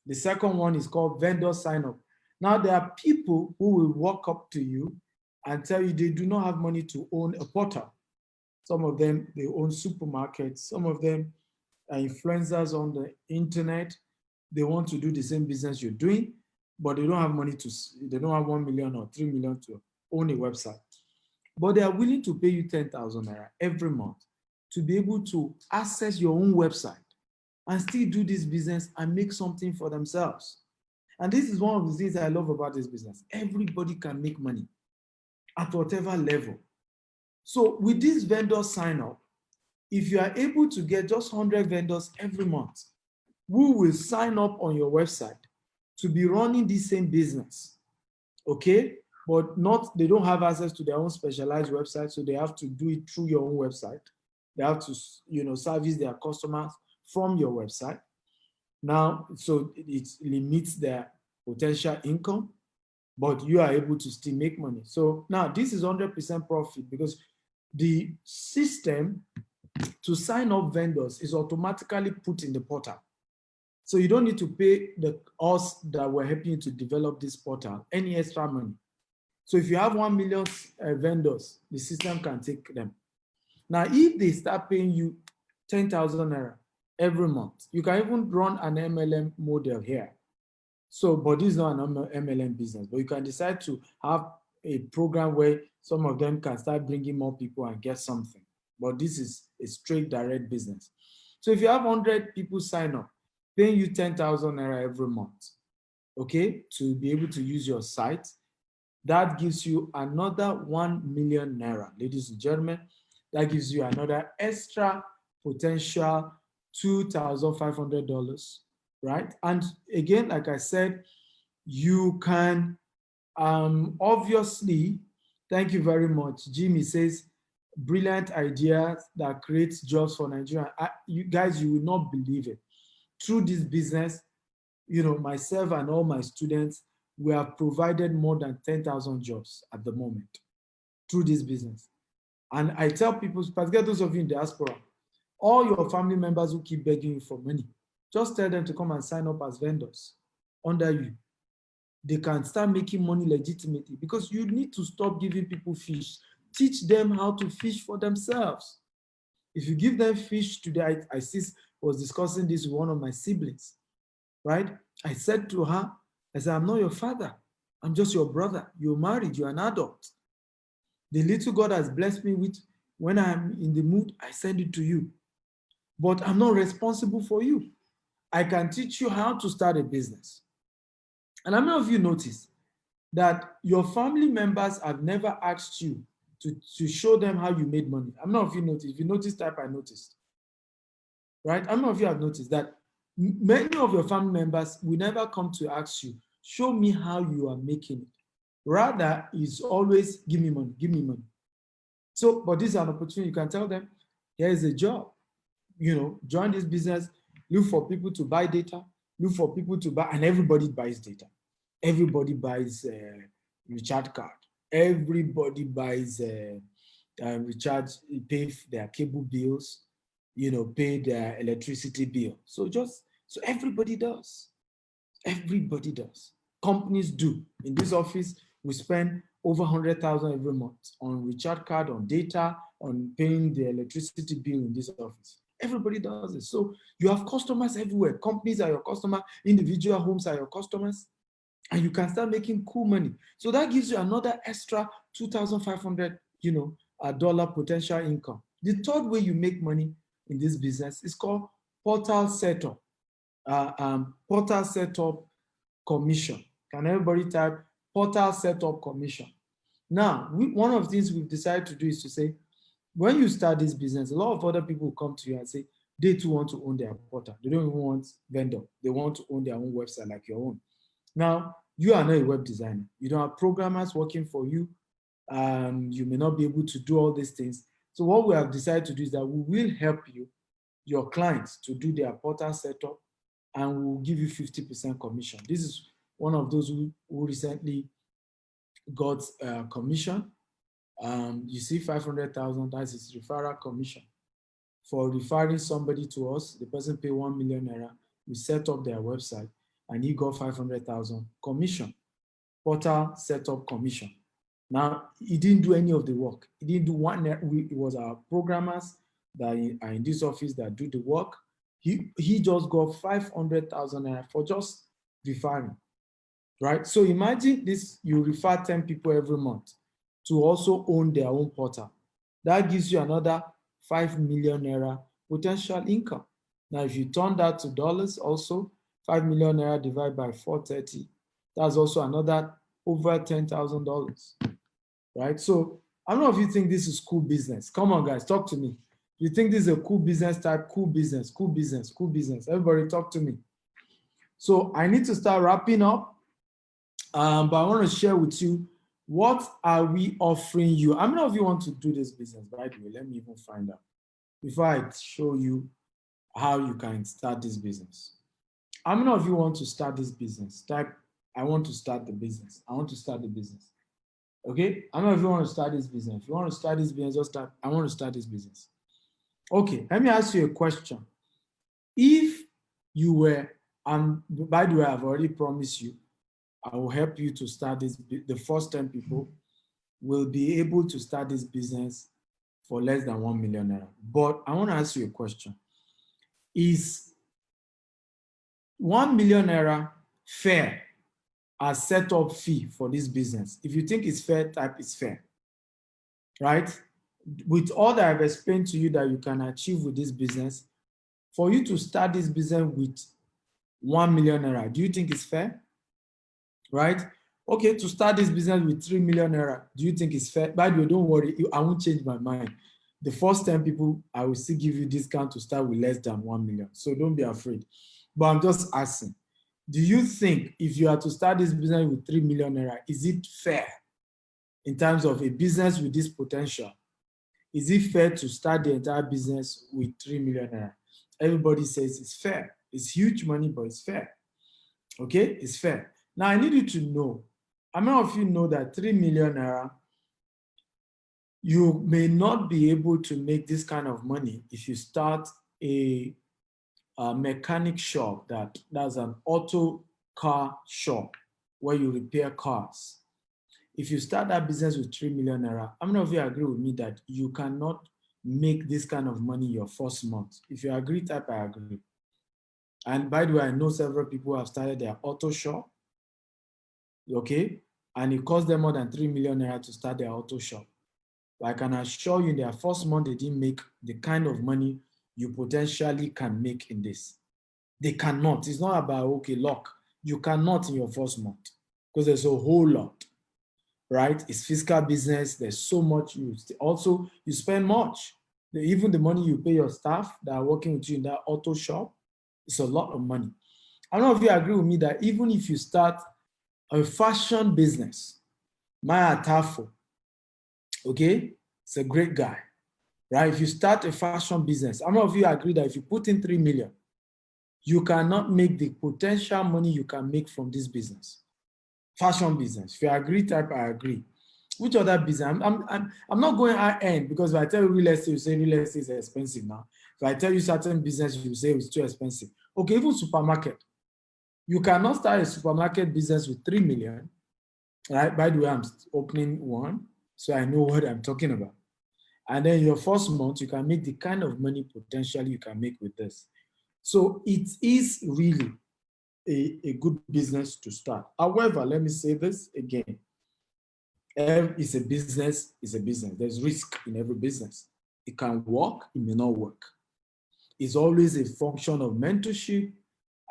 The second one is called vendor sign-up. Now there are people who will walk up to you and tell you they do not have money to own a portal. Some of them, they own supermarkets. Some of them are influencers on the internet. They want to do the same business you're doing, but they don't have money to, they don't have 1 million or 3 million to own a website. But they are willing to pay you 10,000 naira every month to be able to access your own website and still do this business and make something for themselves. And this is one of the things I love about this business. Everybody can make money at whatever level. So with this vendor sign up, if you are able to get just 100 vendors every month who will sign up on your website to be running the same business, okay? But not, they don't have access to their own specialized website, so they have to do it through your own website. They have to, service their customers from your website. Now, so it limits their potential income, but you are able to still make money. So now this is 100% profit because the system to sign up vendors is automatically put in the portal. So you don't need to pay us that were helping you to develop this portal any extra money. So if you have 1 million vendors, the system can take them. Now, if they start paying you 10,000 naira every month, you can even run an MLM model here. So, but this is not an MLM business, but you can decide to have a program where some of them can start bringing more people and get something. But this is a straight direct business. So if you have 100 people sign up, paying you 10,000 naira every month, okay, to be able to use your site, that gives you another 1 million naira. Ladies and gentlemen, that gives you another extra potential $2,500, right? And again, like I said, you can obviously, thank you very much. Jimmy says, brilliant ideas that creates jobs for Nigeria. You guys, you will not believe it. Through this business, you know, myself and all my students, we have provided more than 10,000 jobs at the moment through this business. And I tell people, particularly those of you in diaspora, all your family members who keep begging you for money, just tell them to come and sign up as vendors under you. They can start making money legitimately, because you need to stop giving people fish. Teach them how to fish for themselves. If you give them fish today, I was discussing this with one of my siblings, right? I said to her, I said, I'm not your father. I'm just your brother. You're married, you're an adult. The little God has blessed me with, when I'm in the mood, I send it to you. But I'm not responsible for you. I can teach you how to start a business. And how many of you notice that your family members have never asked you to show them how you made money? How many of you noticed? If you noticed, type I noticed. Right? How many of you have noticed that many of your family members will never come to ask you, show me how you are making it. Rather, it's always, give me money, give me money. So, but this is an opportunity. You can tell them, here is a job. You know, join this business, look for people to buy data, look for people to buy, and everybody buys data. Everybody buys recharge card. Everybody buys recharge, pay their cable bills, you know, pay their electricity bill. So everybody does. Everybody does. Companies do. In this office, we spend over 100,000 every month on recharge card, on data, on paying the electricity bill in this office. Everybody does it. So you have customers everywhere. Companies are your customer, individual homes are your customers, and you can start making cool money. So that gives you another extra 2,500, you know, dollar potential income. The third way you make money in this business is called portal setup. Portal setup commission. Can everybody type portal setup commission? Now, one of the things we've decided to do is to say, when you start this business, a lot of other people will come to you and say, they too want to own their portal. They don't even want vendor. They want to own their own website like your own. Now, you are not a web designer. You don't have programmers working for you. You may not be able to do all these things. So what we have decided to do is that we will help you, your clients, to do their portal setup, and we'll give you 50% commission. This is one of those who recently got commission. You see 500,000, that's his referral commission. For referring somebody to us, the person paid 1 million naira, we set up their website, and he got 500,000 commission, portal setup commission. Now, he didn't do any of the work. He didn't do one, it was our programmers that are in this office that do the work. He just got 500,000 naira for just referring, right? So imagine this, you refer 10 people every month to also own their own portal. That gives you another 5 million naira potential income. Now, if you turn that to dollars also, 5 million naira divided by 430, that's also another over $10,000, right? So I don't know if you think this is cool business. Come on, guys, talk to me. You think this is a cool business type, cool business, cool business, cool business. Everybody talk to me. So I need to start wrapping up, but I want to share with you, what are we offering you? How many of you want to do this business, by the way? Let me even find out before I show you how you can start this business. How many of you want to start this business? Type, I want to start the business. I want to start the business. Okay? How many of you want to start this business? If you want to start this business, just type, I want to start this business. Okay, let me ask you a question. If you were, and by the way, I've already promised you, I will help you to start this. The first 10 people will be able to start this business for less than 1 million naira. But I want to ask you a question. Is 1 million naira fair as setup fee for this business? If you think it's fair, type it's fair, right? With all that I've explained to you that you can achieve with this business, for you to start this business with 1 million naira, do you think it's fair? Right? Okay, to start this business with 3 million naira, do you think it's fair? By the way, don't worry, I won't change my mind. The first 10 people, I will still give you discount to start with less than 1 million. So don't be afraid. But I'm just asking, do you think if you are to start this business with 3 million naira, is it fair in terms of a business with this potential? Is it fair to start the entire business with 3 million naira? Everybody says it's fair. It's huge money, but it's fair. Okay, it's fair. Now I need you to know, how many of you know that 3 million naira, you may not be able to make this kind of money if you start a mechanic shop that's an auto car shop where you repair cars. If you start that business with 3 million naira, how many of you agree with me that you cannot make this kind of money your first month? If you agree, type I agree. And by the way, I know several people who have started their auto shop, okay? And it cost them more than 3 million naira to start their auto shop. But I can assure you in their first month, they didn't make the kind of money you potentially can make in this. They cannot. It's not about, okay, luck. You cannot in your first month because there's a whole lot, right? It's fiscal business. There's so much. Also, you spend much. Even the money you pay your staff that are working with you in that auto shop, it's a lot of money. I don't know if you agree with me that even if you start a fashion business, Maya Tafo, okay, it's a great guy, right? If you start a fashion business, how many of you agree that if you put in 3 million, you cannot make the potential money you can make from this business? Fashion business. If you agree, type I agree. Which other business? I'm not going high end because if I tell you real estate, you say real estate is expensive now. If I tell you certain business, you say it's too expensive. Okay, even supermarket. You cannot start a supermarket business with 3 million. Right? By the way, I'm opening one, so I know what I'm talking about. And then your first month, you can make the kind of money potentially you can make with this. So it is really a good business to start. However, let me say this again. It's a business, it's a business. There's risk in every business. It can work, it may not work. It's always a function of mentorship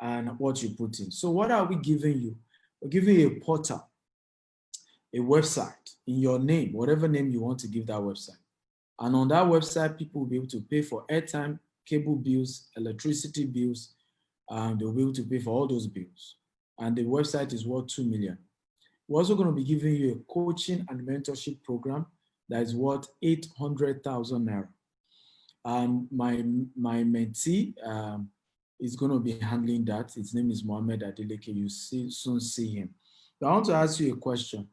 and what you put in. So what are we giving you? We're giving you a portal, a website in your name, whatever name you want to give that website. And on that website, people will be able to pay for airtime, cable bills, electricity bills, and they'll be able to pay for all those bills. And the website is worth 2 million. We're also going to be giving you a coaching and mentorship program that is worth 800,000 naira. And my mentee is going to be handling that. His name is Mohammed Adeleke. You soon see him. But I want to ask you a question.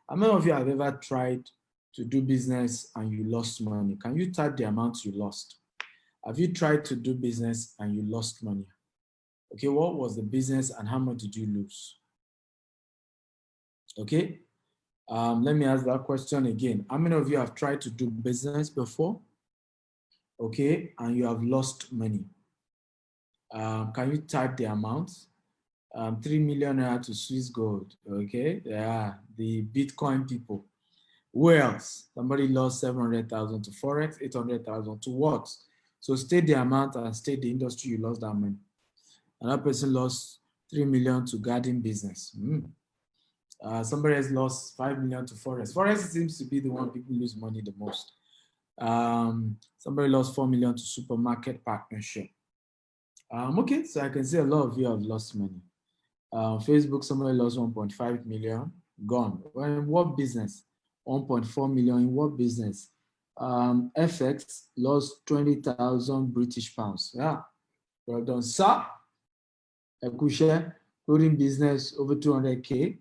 How many of you have ever tried to do business and you lost money? Can you type the amount you lost? Have you tried to do business and you lost money? Okay, what was the business and how much did you lose? Okay, let me ask that question again. How many of you have tried to do business before? Okay, and you have lost money. Can you type the amount? 3 million naira to Swiss gold. Okay, yeah, the Bitcoin people. Who else? Somebody lost 700,000 to Forex, 800,000 to what? So state the amount and state the industry you lost that money. Another person lost 3 million to garden business. Somebody else lost 5 million to Forex. Forex seems to be the one people lose money the most. Somebody lost 4 million to supermarket partnership. Okay, so I can see a lot of you have lost money. Facebook, somebody lost 1.5 million, gone. Well, in what business? 1.4 million in what business? FX lost 20,000 British pounds. Yeah, well done, sir. Ekushe, clothing business over 200K.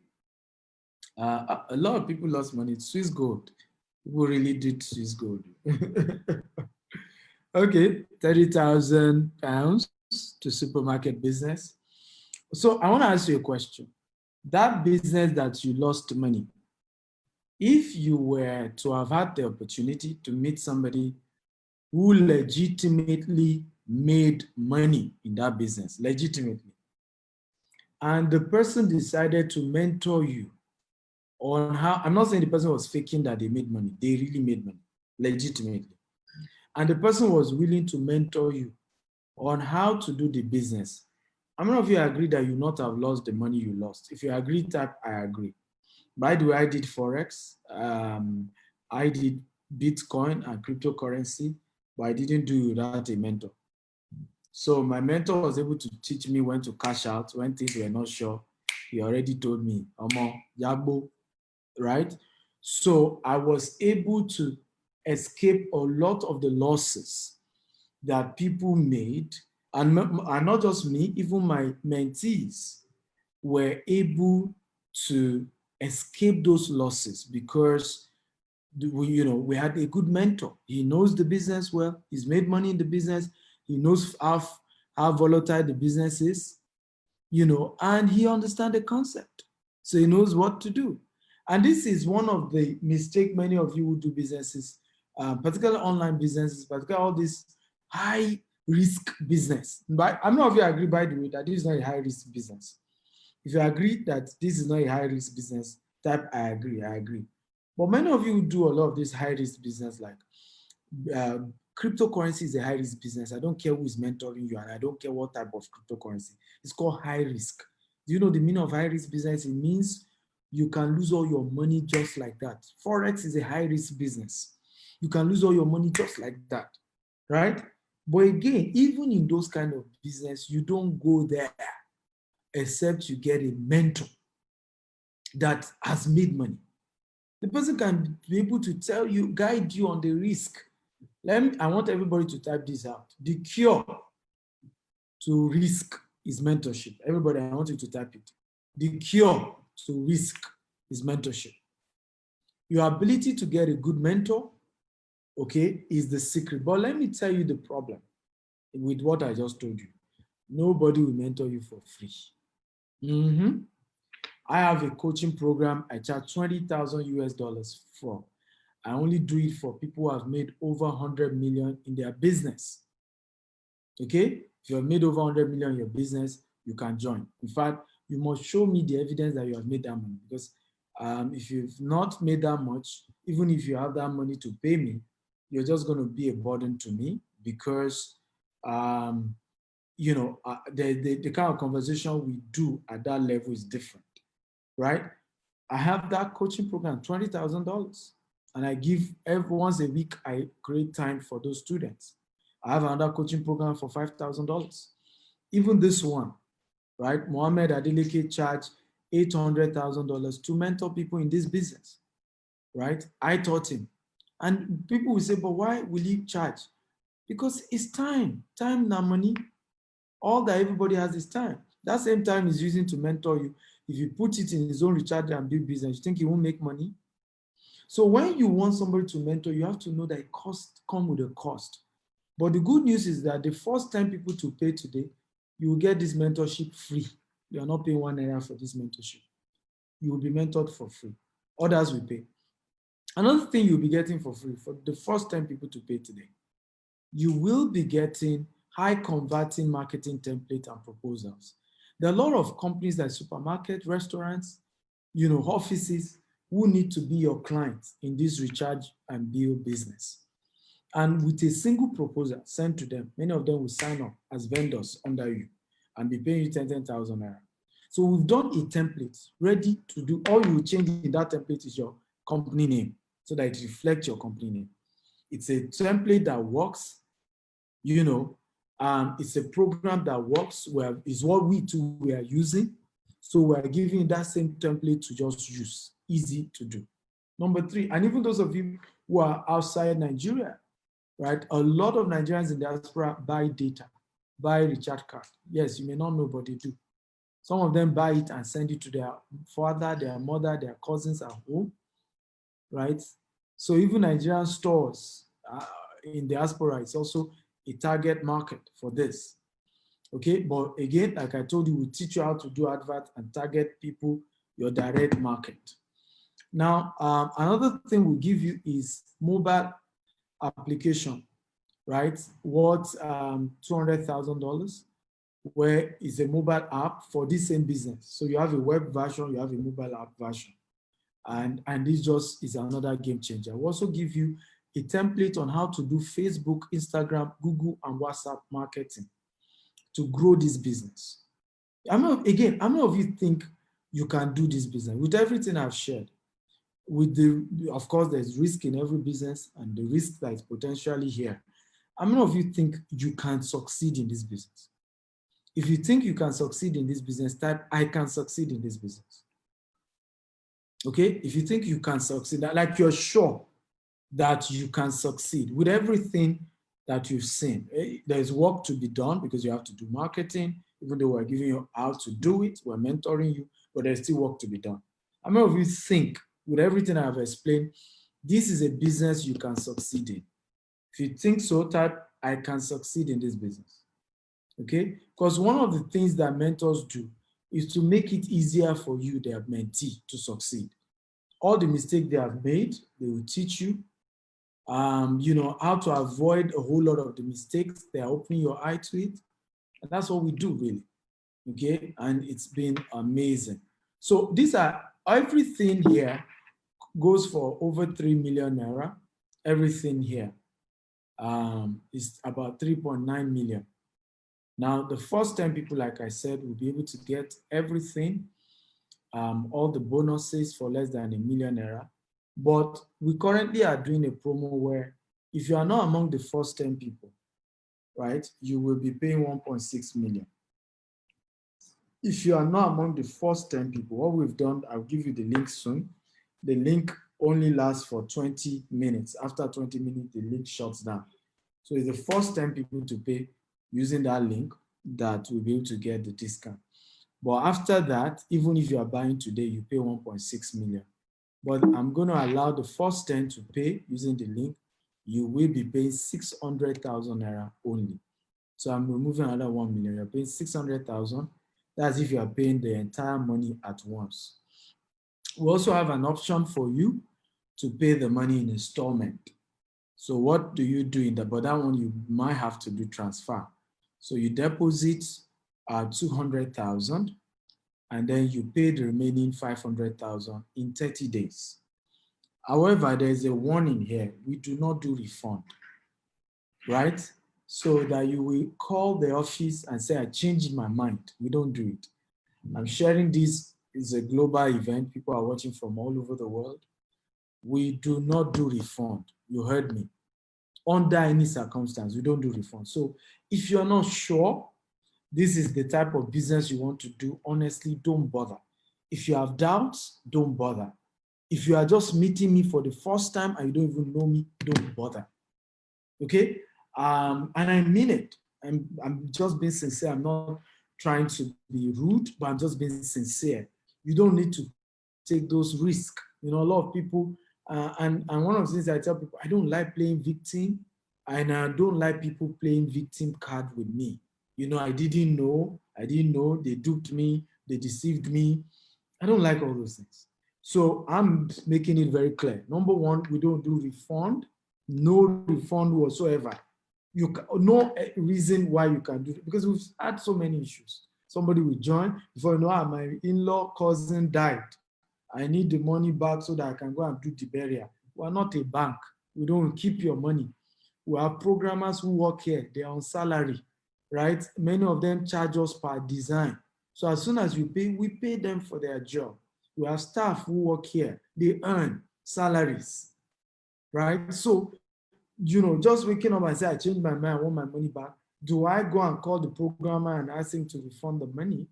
A lot of people lost money. It's Swiss gold. People really did Swiss gold. Okay, 30,000 pounds to supermarket business. So I want to ask you a question. That business that you lost money, if you were to have had the opportunity to meet somebody who legitimately made money in that business, legitimately, and the person decided to mentor you on how, I'm not saying the person was faking that they made money, they really made money, legitimately. And the person was willing to mentor you on how to do the business. How many of you agree that you not have lost the money you lost? If you agree, type I agree. By the way, I did Forex. I did Bitcoin and cryptocurrency, but I didn't do it without a mentor. So my mentor was able to teach me when to cash out, when things were not sure. He already told me, Omo, Yagbo, right? So I was able to escape a lot of the losses that people made, and not just me, even my mentees were able to escape those losses because we had a good mentor. He knows the business well. He's made money in the business. He knows how volatile the business is, and he understands the concept. So he knows what to do. And this is one of the mistakes many of you who do businesses, particularly online businesses, particularly all this high risk business. But I'm not if you agree, by the way, that this is not a high risk business. If you agree that this is not a high risk business, type I agree. But many of you do a lot of this high risk business, like cryptocurrency is a high risk business. I don't care who is mentoring you, and I don't care what type of cryptocurrency. It's called high risk. Do you know the meaning of high risk business? It means you can lose all your money just like that. Forex is a high risk business. You can lose all your money just like that, right? But again, even in those kind of business, you don't go there except you get a mentor that has made money. The person can be able to tell you, guide you on the risk. I want everybody to type this out. The cure to risk is mentorship. Everybody, I want you to type it. The cure to risk is mentorship. Your ability to get a good mentor, okay, is the secret. But let me tell you the problem with what I just told you. Nobody will mentor you for free. I have a coaching program I charge $20,000 for. I only do it for people who have made over 100 million in their business. Okay? If you have made over 100 million in your business, you can join. In fact, you must show me the evidence that you have made that money, because if you've not made that much, even if you have that money to pay me, you're just going to be a burden to me, because the kind of conversation we do at that level is different, right? I have that coaching program, $20,000. And I give once a week, I create time for those students. I have another coaching program for $5,000. Even this one, right? Mohammed Adeleke charged $800,000 to mentor people in this business, right? I taught him. And people will say, but why will he charge? Because it's time. Time, not money. All that everybody has is time. That same time he's using to mentor you. If you put it in his own recharge and build business, you think he won't make money? So when you want somebody to mentor, you have to know that it comes with a cost. But the good news is that the first time people to pay today, you will get this mentorship free. You are not paying $1 for this mentorship. You will be mentored for free. Others will pay. Another thing you'll be getting for free for the first time people to pay today, you will be getting high converting marketing template and proposals. There are a lot of companies like supermarkets, restaurants, offices, who need to be your clients in this recharge and build business. And with a single proposal sent to them, many of them will sign up as vendors under you and be paying you 10,000 naira. So we've done a template ready to do. All you will change in that template is your company name so that it reflects your company name. It's a template that works, it's a program that works, is what we are using. So we are giving you that same template to just use. Easy to do. Number 3, and even those of you who are outside Nigeria, right? A lot of Nigerians in the diaspora buy data, buy recharge card. Yes, you may not know, but they do. Some of them buy it and send it to their father, their mother, their cousins at home, right? So even Nigerian stores in diaspora, it's also a target market for this. Okay, but again, like I told you, we teach you how to do advert and target people, your direct market. Now, another thing we give you is mobile application, right? Worth $200,000, where it's a mobile app for this same business. So you have a web version, you have a mobile app version. And this just is another game changer. We also give you a template on how to do Facebook, Instagram, Google, and WhatsApp marketing to grow this business. How many of you think you can do this business. With everything I've shared, of course, there's risk in every business and the risk that is potentially here. How many of you think you can succeed in this business? If you think you can succeed in this business, type, I can succeed in this business. Okay? If you think you can succeed, like you're sure that you can succeed with everything that you've seen. There's work to be done because you have to do marketing, even though we're giving you how to do it, we're mentoring you, but there's still work to be done. How many of you think, with everything I've explained, this is a business you can succeed in? If you think so, type, I can succeed in this business. Okay? Because one of the things that mentors do is to make it easier for you, their mentee, to succeed. All the mistakes they have made, they will teach you, how to avoid a whole lot of the mistakes. They are opening your eye to it. And that's what we do, really. Okay? And it's been amazing. So everything here goes for over 3 million naira. Everything here is about 3.9 million. Now, the first 10 people, like I said, will be able to get everything, all the bonuses for less than 1 million naira. But we currently are doing a promo where if you are not among the first 10 people, right, you will be paying 1.6 million. If you are not among the first 10 people, what we've done, I'll give you the link soon. The link only lasts for 20 minutes. After 20 minutes, the link shuts down. So it's the first 10 people to pay using that link that will be able to get the discount. But after that, even if you are buying today, you pay 1.6 million. But I'm going to allow the first 10 to pay using the link. You will be paying 600,000 naira only. So I'm removing another 1 million. You're paying 600,000. That's if you are paying the entire money at once. We also have an option for you to pay the money in installment. So what do you do in that? But that one you might have to do transfer. So you deposit 200,000 and then you pay the remaining 500,000 in 30 days. However, there's a warning here. We do not do refund, right? So that you will call the office and say, I changed my mind. We don't do it. I'm sharing this. It's a global event. People are watching from all over the world. We do not do refund. You heard me. Under any circumstance, we don't do refund. So if you're not sure this is the type of business you want to do, honestly, don't bother. If you have doubts, don't bother. If you are just meeting me for the first time and you don't even know me, don't bother. Okay? And I mean it. I'm just being sincere. I'm not trying to be rude, but I'm just being sincere. You don't need to take those risks. You know, a lot of people, and one of the things I tell people, I don't like playing victim, and I don't like people playing victim card with me. You know, I didn't know, they duped me, they deceived me. I don't like all those things. So I'm making it very clear. Number one, we don't do refund, no refund whatsoever. No reason why you can do it, because we've had so many issues. Somebody will join, before you know, my in-law cousin died. I need the money back so that I can go and do the burial. We're not a bank. We don't keep your money. We have programmers who work here. They're on salary, right? Many of them charge us per design. So as soon as you pay, we pay them for their job. We have staff who work here. They earn salaries, right? So, you know, just waking up and say, I changed my mind, I want my money back. Do I go and call the programmer and ask him to refund the money?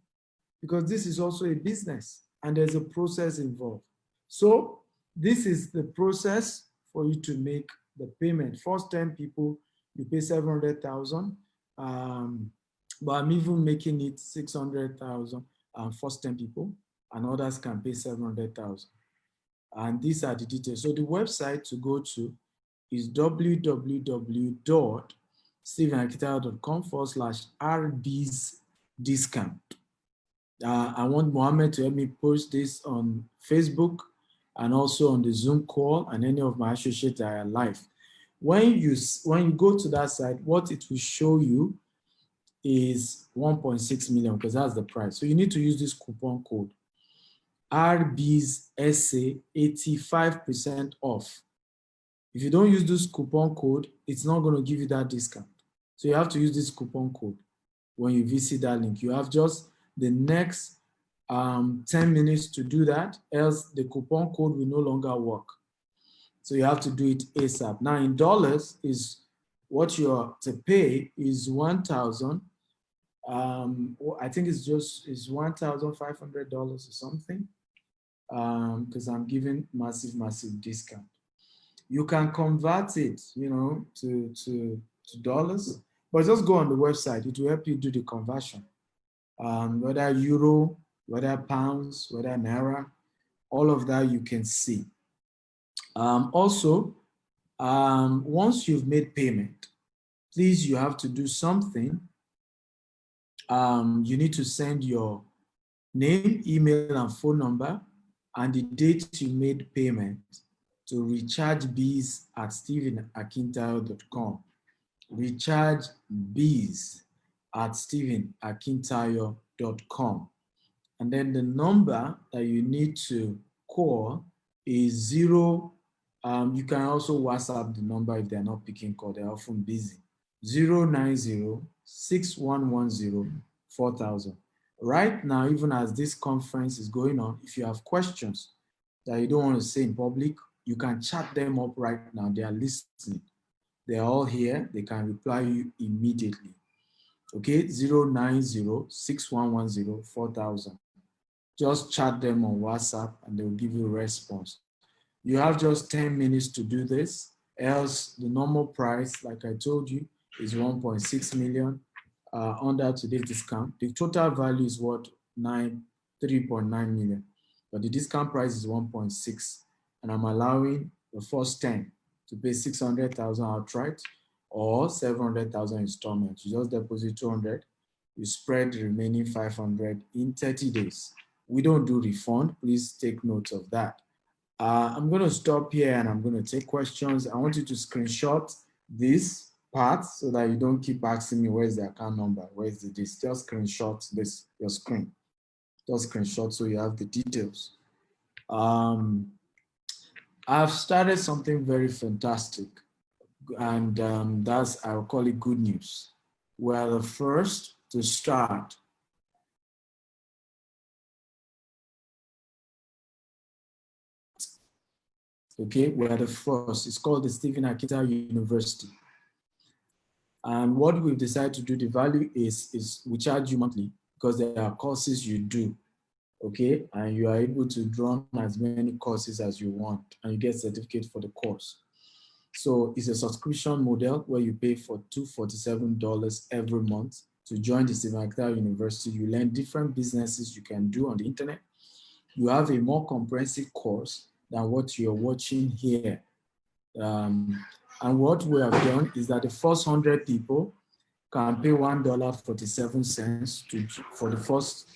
Because this is also a business and there's a process involved. So this is the process for you to make the payment. First 10 people, you pay 700,000. But I'm even making it 600,000 first 10 people, and others can pay 700,000. And these are the details. So the website to go to is www.stevenakintayo.com/RB's discount. I want Mohammed to help me post this on Facebook and also on the Zoom call and any of my associates that are live. When you go to that site, what it will show you is 1.6 million because that's the price. So you need to use this coupon code RB's SA 85% off. If you don't use this coupon code, it's not going to give you that discount. So you have to use this coupon code when you visit that link. You have just the next 10 minutes to do that, else the coupon code will no longer work. So you have to do it ASAP. Now in dollars is what you're to pay is 1,000. I think it's $1,500 or something, because I'm giving massive discount. You can convert it, to dollars, but just go on the website. It will help you do the conversion. Whether euro, whether pounds, whether naira, all of that you can see. Also, once you've made payment, please, you have to do something. You need to send your name, email, and phone number, and the date you made payment to rechargebees@stephenakintayo.com. rechargebees@stephenakintayo.com. And then the number that you need to call is 0. You can also WhatsApp the number if they're not picking call. They're often busy. 090-6110-4000. Right now, even as this conference is going on, if you have questions that you don't want to say in public, you can chat them up right now. They are listening. They're all here. They can reply you immediately. Okay, 090-6110-4000. Just chat them on WhatsApp and they'll give you a response. You have just 10 minutes to do this, else the normal price, like I told you, is 1.6 million under today's discount. The total value is what? 3.9 million, but the discount price is 1.6, and I'm allowing the first 10 to pay 600,000 outright or 700,000 installments. You just deposit 200, you spread the remaining 500 in 30 days. We don't do refund. Please take note of that. I'm going to stop here and I'm going to take questions. I want you to screenshot this part so that you don't keep asking me where's the account number, where's this. Just screenshot this, your screen. Just screenshot so you have the details. I've started something very fantastic, and that's, I'll call it good news. We're the first to start okay, we're the first. It's called the Stephen Akintayo University. And what we've decided to do, the value is we charge you monthly because there are courses you do, okay? And you are able to draw as many courses as you want and you get certificate for the course. So it's a subscription model where you pay for $247 every month to join the Stephen Akintayo University. You learn different businesses you can do on the internet. You have a more comprehensive course than what you're watching here. And what we have done is that the first 100 people can pay $1.47 for the first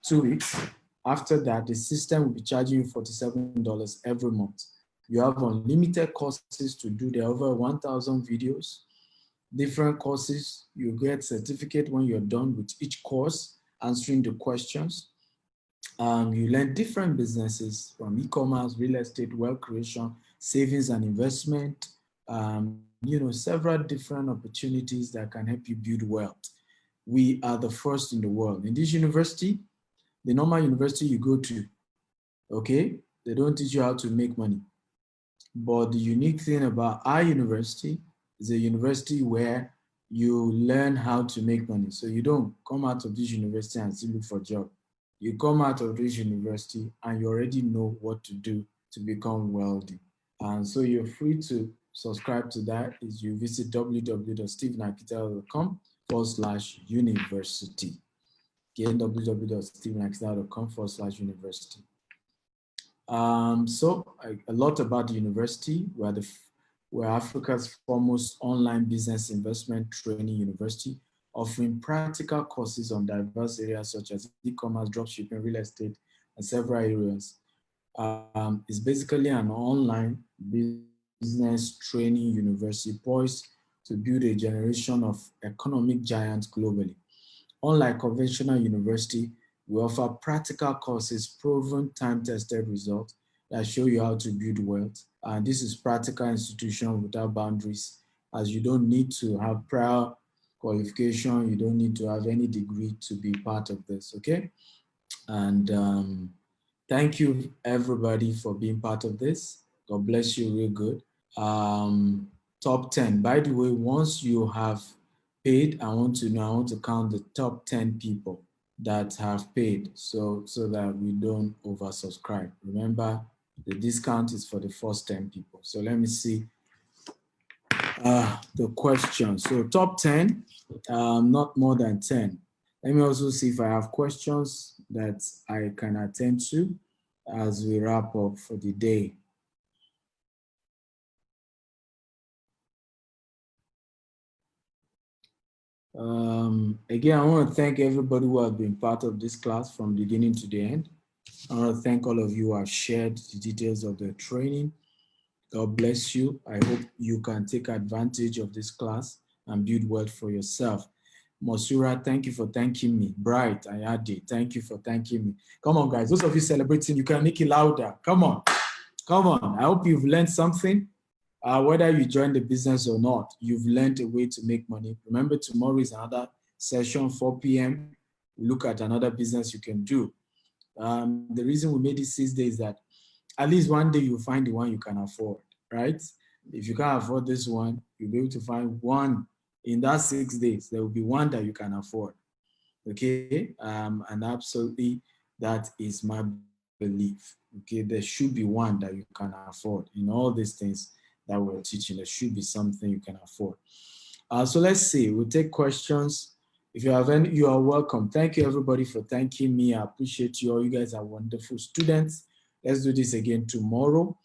2 weeks. After that, the system will be charging you $47 every month. You have unlimited courses to do. There are over 1,000 videos, different courses. You get certificate when you're done with each course, answering the questions. You learn different businesses from e-commerce, real estate, wealth creation, savings and investment, several different opportunities that can help you build wealth. We are the first in the world. In this university, the normal university you go to, okay, they don't teach you how to make money. But the unique thing about our university is a university where you learn how to make money. So you don't come out of this university and still look for a job. You come out of this university and you already know what to do to become wealthy. And so you're free to subscribe to that. Is you visit www.stephenakintayo.com/university. Again, www.stephenakintayo.com/university. So a lot about the university. We're Africa's foremost online business investment training university, offering practical courses on diverse areas such as e-commerce, dropshipping, real estate, and several areas. It's basically an online business training university poised to build a generation of economic giants globally. Unlike conventional university, we offer practical courses, proven time-tested results that show you how to build wealth. And this is practical institution without boundaries, as you don't need to have prior qualification. You don't need to have any degree to be part of this, okay? And thank you everybody for being part of this. God bless you real good. Top 10. By the way, once you have paid, I want to count the top 10 people that have paid so that we don't oversubscribe. Remember, the discount is for the first 10 people. So let me see the question. So top 10, not more than 10. Let me also see if I have questions that I can attend to as we wrap up for the day. Again, I want to thank everybody who has been part of this class from beginning to the end. I want to thank all of you who have shared the details of the training. God bless you. I hope you can take advantage of this class and build wealth for yourself. Mosura, thank you for thanking me. Bright, Ayadi, thank you for thanking me. Come on, guys. Those of you celebrating, you can make it louder. Come on. Come on. I hope you've learned something. Whether you join the business or not, you've learned a way to make money. Remember, tomorrow is another session, 4 p.m. We look at another business you can do. The reason we made it 6 days is that at least one day you'll find the one you can afford, right? If you can't afford this one, you'll be able to find one in that 6 days. There will be one that you can afford, okay? And absolutely, that is my belief, okay? There should be one that you can afford. In all these things that we're teaching, there should be something you can afford. So let's see, we'll take questions. If you have any, you are welcome. Thank you everybody for thanking me. I appreciate you all. You guys are wonderful students. Let's do this again tomorrow,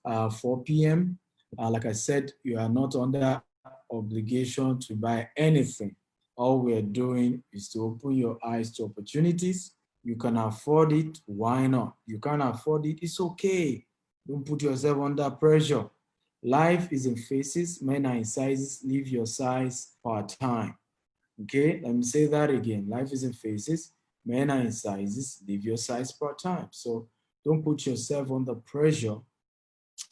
4 p.m. Like I said, you are not under obligation to buy anything. All we're doing is to open your eyes to opportunities. You can afford it, why not? You can't afford it, it's okay. Don't put yourself under pressure. Life is in phases, men are in sizes, live your size part-time. Okay, let me say that again. Life is in phases, men are in sizes, live your size part-time. So don't put yourself under pressure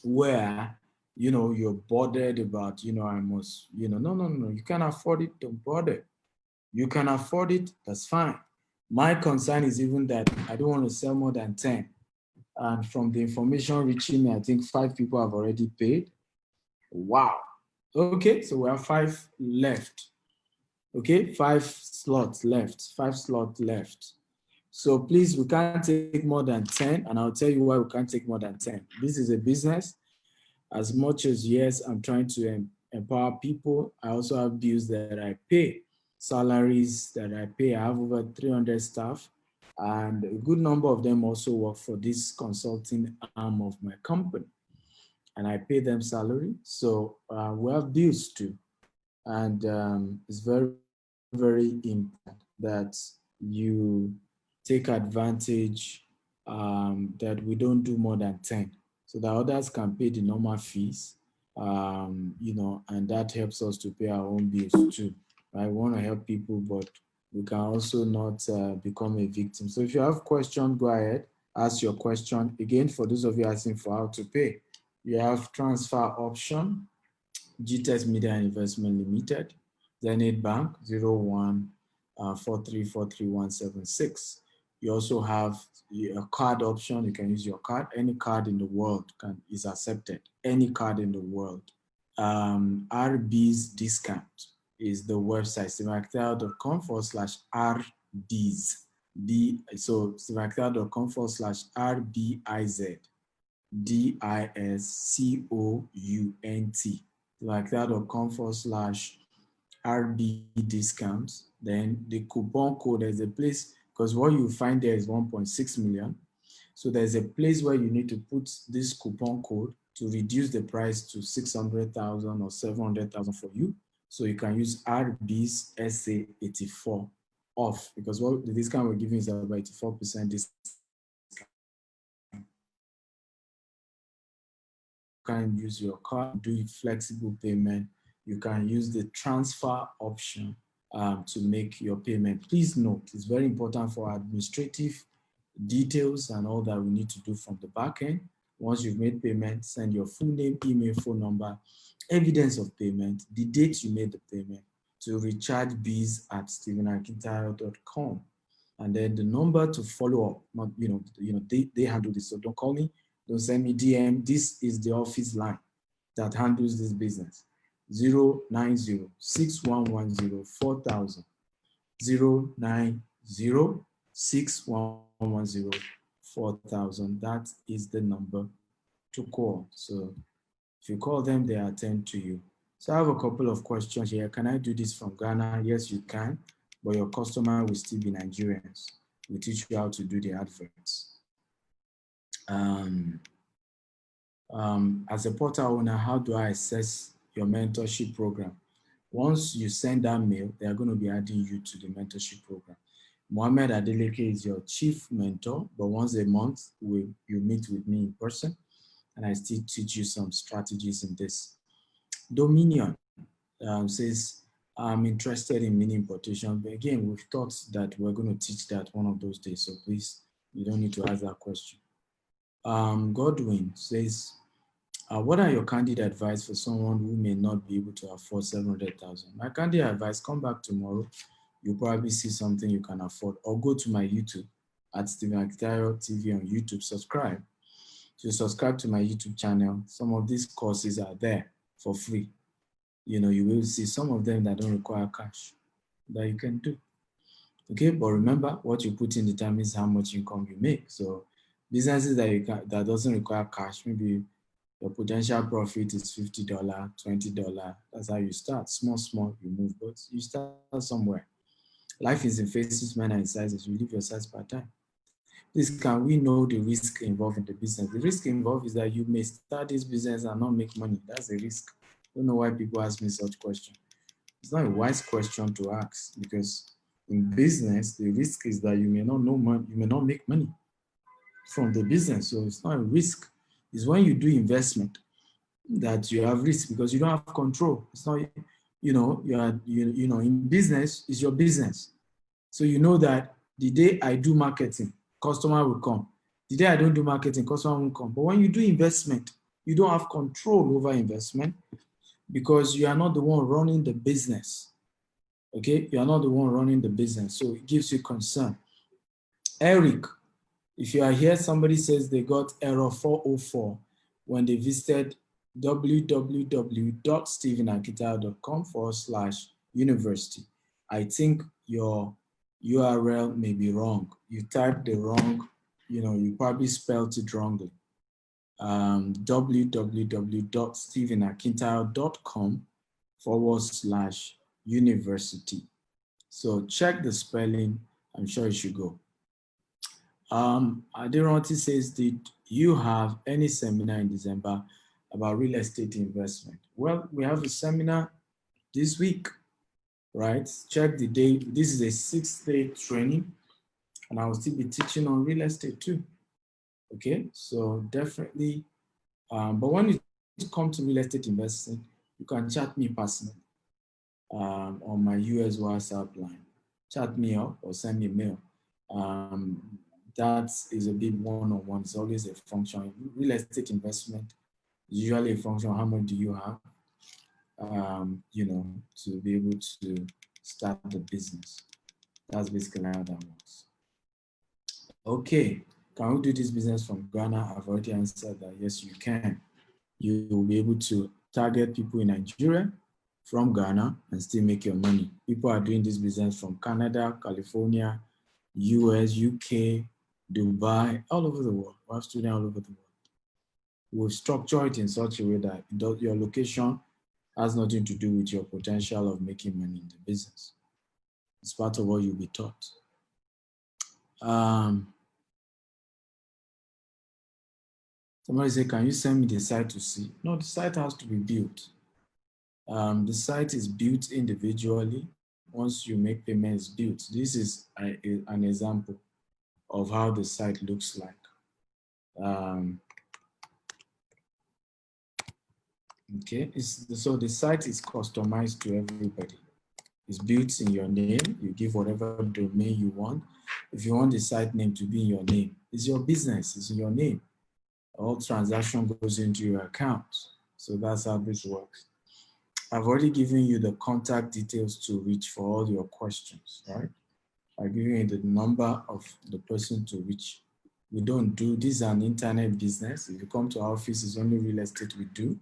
where, you're bothered about, I must, no. You can afford it, don't bother. You can afford it, that's fine. My concern is even that I don't want to sell more than 10. And from the information reaching me, I think 5 people have already paid. Wow. Okay, so we have 5 left. Okay, 5 slots left, 5 slots left. So please, we can't take more than 10, and I'll tell you why we can't take more than 10. This is a business. As much as, yes, I'm trying to empower people, I also have bills that I pay, salaries that I pay. I have over 300 staff, and a good number of them also work for this consulting arm of my company, and I pay them salary. So we have bills too. And it's very, very important that you take advantage, that we don't do more than 10 so that others can pay the normal fees, and that helps us to pay our own bills too. I want to help people, but we can also not become a victim. So if you have questions, go ahead, ask your question. Again, for those of you asking for how to pay, you have transfer option, GTEX Media and Investment Limited, Zenith Bank 01 4343 You also have a card option. You can use your card. Any card in the world is accepted. Any card in the world. RB's discount is the website, stephenakintayo.com/RBs. So stephenakintayo.com/RBIZ. DISCOUNT, like that.com/RB discounts. Then the coupon code, there's a place, because what you find there is 1.6 million. So there's a place where you need to put this coupon code to reduce the price to 600,000 or 700,000 for you. So you can use RB's SA84 off, because what the discount we're giving is about 84% discount. You can use your card, do flexible payment. You can use the transfer option to make your payment. Please note, it's very important for administrative details and all that we need to do from the back end. Once you've made payment, send your full name, email, phone number, evidence of payment, the date you made the payment to rechargebiz@stephenakintayo.com. And then the number to follow up, not, they handle this. So don't call me, don't send me DM. This is the office line that handles this business. 090-6110-4000. 090-6110-4000. That is the number to call. So if you call them, they attend to you. So I have a couple of questions here. Can I do this from Ghana? Yes, you can, but your customer will still be Nigerians. We teach you how to do the adverts. As a portal owner, how do I assess your mentorship program? Once you send that mail, they are going to be adding you to the mentorship program. Mohammed Adeleke is your chief mentor, but once a month, you meet with me in person, and I still teach you some strategies in this. Dominion says, I'm interested in mini importation, but again, we've thought that we're going to teach that one of those days, so please, you don't need to ask that question. Godwin says, what are your candid advice for someone who may not be able to afford 700,000? My candid advice, come back tomorrow. You'll probably see something you can afford, or go to my YouTube at Stephen Akintayo TV on YouTube. Subscribe. So subscribe to my YouTube channel. Some of these courses are there for free. You will see some of them that don't require cash that you can do. Okay, but remember, what you put in determines how much income you make. So businesses that doesn't require cash, maybe your potential profit is $50, $20. That's how you start. Small, you move, but you start somewhere. Life is in phases, manner, and sizes. You live your size per time. Please, can we know the risk involved in the business? The risk involved is that you may start this business and not make money. That's a risk. I don't know why people ask me such questions. It's not a wise question to ask, because in business, the risk is that you may not know money, you may not make money from the business. So it's not a risk. It's when you do investment that you have risk, because you don't have control. It's not, in business, it's your business. So you know that the day I do marketing, customer will come. The day I don't do marketing, customer won't come. But when you do investment, you don't have control over investment, because you are not the one running the business. Okay, you are not the one running the business. So it gives you concern. Eric, if you are here, somebody says they got error 404 when they visited www.stephenakintayo.com/university. I think your URL may be wrong. You typed the wrong, you probably spelled it wrongly. www.stephenakintayo.com/university. So check the spelling. I'm sure it should go. Adiroti says, did you have any seminar in December about real estate investment? Well, we have a seminar this week, right? Check the date. This is a 6-day training, and I will still be teaching on real estate too. Okay, so definitely, but when you come to real estate investing, you can chat me personally on my US WhatsApp line. Chat me up or send me a mail. That is a big one-on-one. It's always a function. Real estate investment is usually a function of how much do you have, to be able to start the business. That's basically how that works. Okay, can we do this business from Ghana? I've already answered that. Yes, you can. You will be able to target people in Nigeria from Ghana and still make your money. People are doing this business from Canada, California, US, UK, Dubai, all over the world. We have students all over the world. We'll structure it in such a way that your location has nothing to do with your potential of making money in the business. It's part of what you'll be taught. Somebody say, can you send me the site to see? No, the site has to be built. The site is built individually. Once you make payments, built. This is an example of how the site looks like. Okay, so the site is customized to everybody. It's built in your name. You give whatever domain you want. If you want the site name to be in your name, it's your business, it's in your name. All transaction goes into your account. So that's how this works. I've already given you the contact details to reach for all your questions, right? by giving you the number of the person to reach. We don't do, this is an internet business. If you come to our office, it's only real estate we do.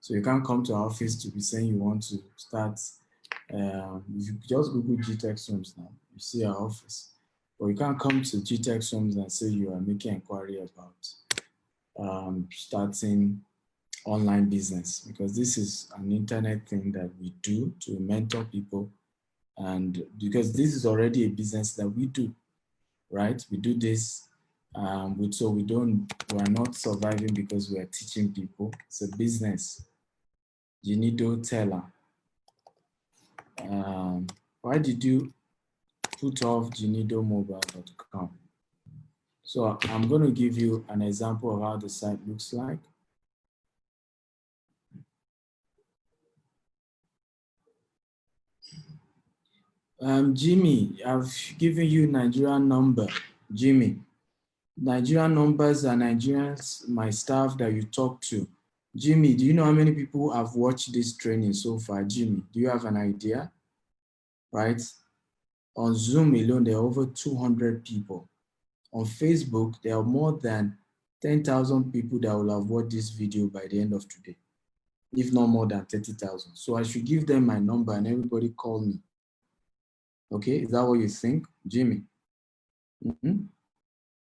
So you can't come to our office to be saying you want to start, if you just Google GTEX Homes now, you see our office. But you can't come to GTEX Homes and say you are making inquiry about starting online business, because this is an internet thing that we do to mentor people. And because this is already a business that we do, right? We do this, so we're not surviving because we're teaching people. It's a business. Untitled Teller. Why did you put off unitedmobile.com? So I'm going to give you an example of how the site looks like. Jimmy, I've given you Nigerian number. Jimmy, Nigerian numbers are Nigerians, my staff that you talk to. Jimmy, do you know how many people have watched this training so far? Jimmy, do you have an idea? Right? On Zoom alone, there are over 200 people. On Facebook, there are more than 10,000 people that will have watched this video by the end of today, if not more than 30,000. So I should give them my number and everybody call me. Okay, is that what you think, Jimmy?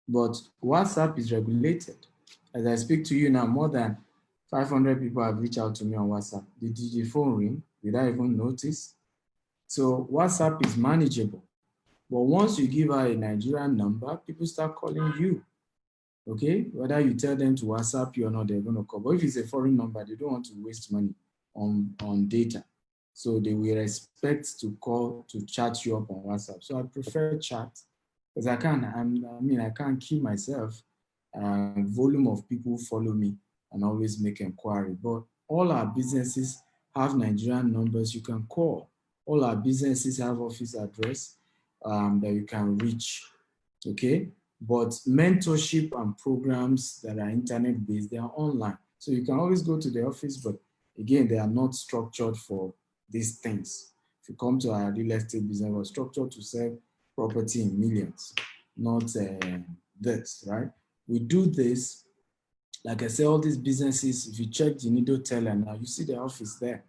But WhatsApp is regulated. As I speak to you now, more than 500 people have reached out to me on WhatsApp. Did the phone ring? Did I even notice? So WhatsApp is manageable. But once you give out a Nigerian number, people start calling you. Okay, whether you tell them to WhatsApp you or not, they're going to call. But if it's a foreign number, they don't want to waste money on data. So they will expect to call to chat you up on WhatsApp. So I prefer chat because I can't keep myself volume of people follow me and always make inquiry. But all our businesses have Nigerian numbers you can call. All our businesses have office address that you can reach. Okay. But mentorship and programs that are internet-based, they are online. So you can always go to the office, but again, they are not structured for these things. If you come to our real estate business, we're structured to sell property in millions, not this, right? We do this, like I say, all these businesses, if you check the Untitled Teller now, you see the office there.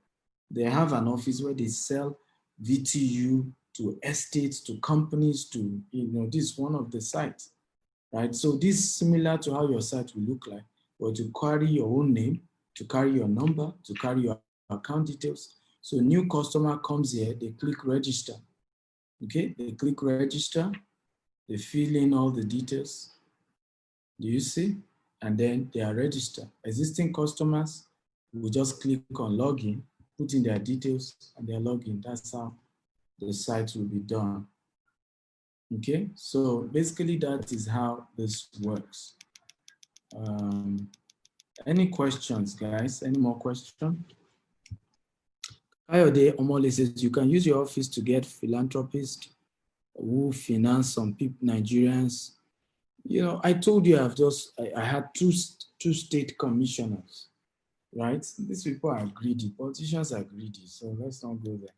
They have an office where they sell VTU to estates, to companies, to, this is one of the sites. Right, so this is similar to how your site will look like, or to carry your own name, to carry your number, to carry your account details. So new customer comes here, they click register. Okay, they click register, they fill in all the details. Do you see? And then they are registered. Existing customers will just click on login, put in their details, and they're logging. That's how the site will be done. Okay, so basically that is how this works. Any questions, guys? Any more questions? Kayode Omole says you can use your office to get philanthropists who finance some people, Nigerians. I told you I had two state commissioners, right? These people are greedy. Politicians are greedy, so let's not go there.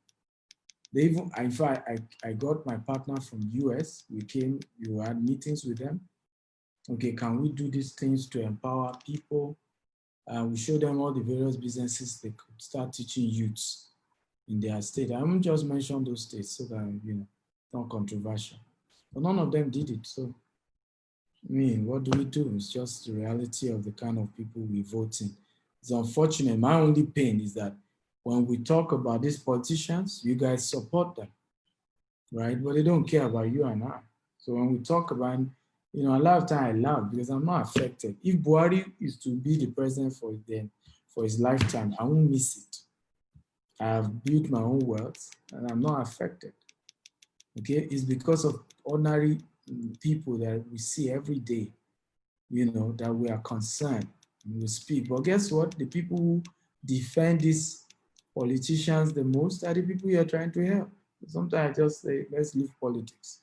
They even, in fact, I got my partner from US. You had meetings with them. Okay, can we do these things to empower people? We show them all the various businesses they could start teaching youths in their state. I won't just mention those states so that, not controversial. But none of them did it. So, what do? It's just the reality of the kind of people we vote in. It's unfortunate. My only pain is that when we talk about these politicians, you guys support them, right? But they don't care about you and I. So when we talk about, a lot of time I laugh because I'm not affected. If Buhari is to be the president for his lifetime, I won't miss it. I have built my own wealth and I'm not affected. Okay, it's because of ordinary people that we see every day, that we are concerned and we speak. But guess what? The people who defend these politicians the most are the people you're trying to help. Sometimes I just say, let's leave politics.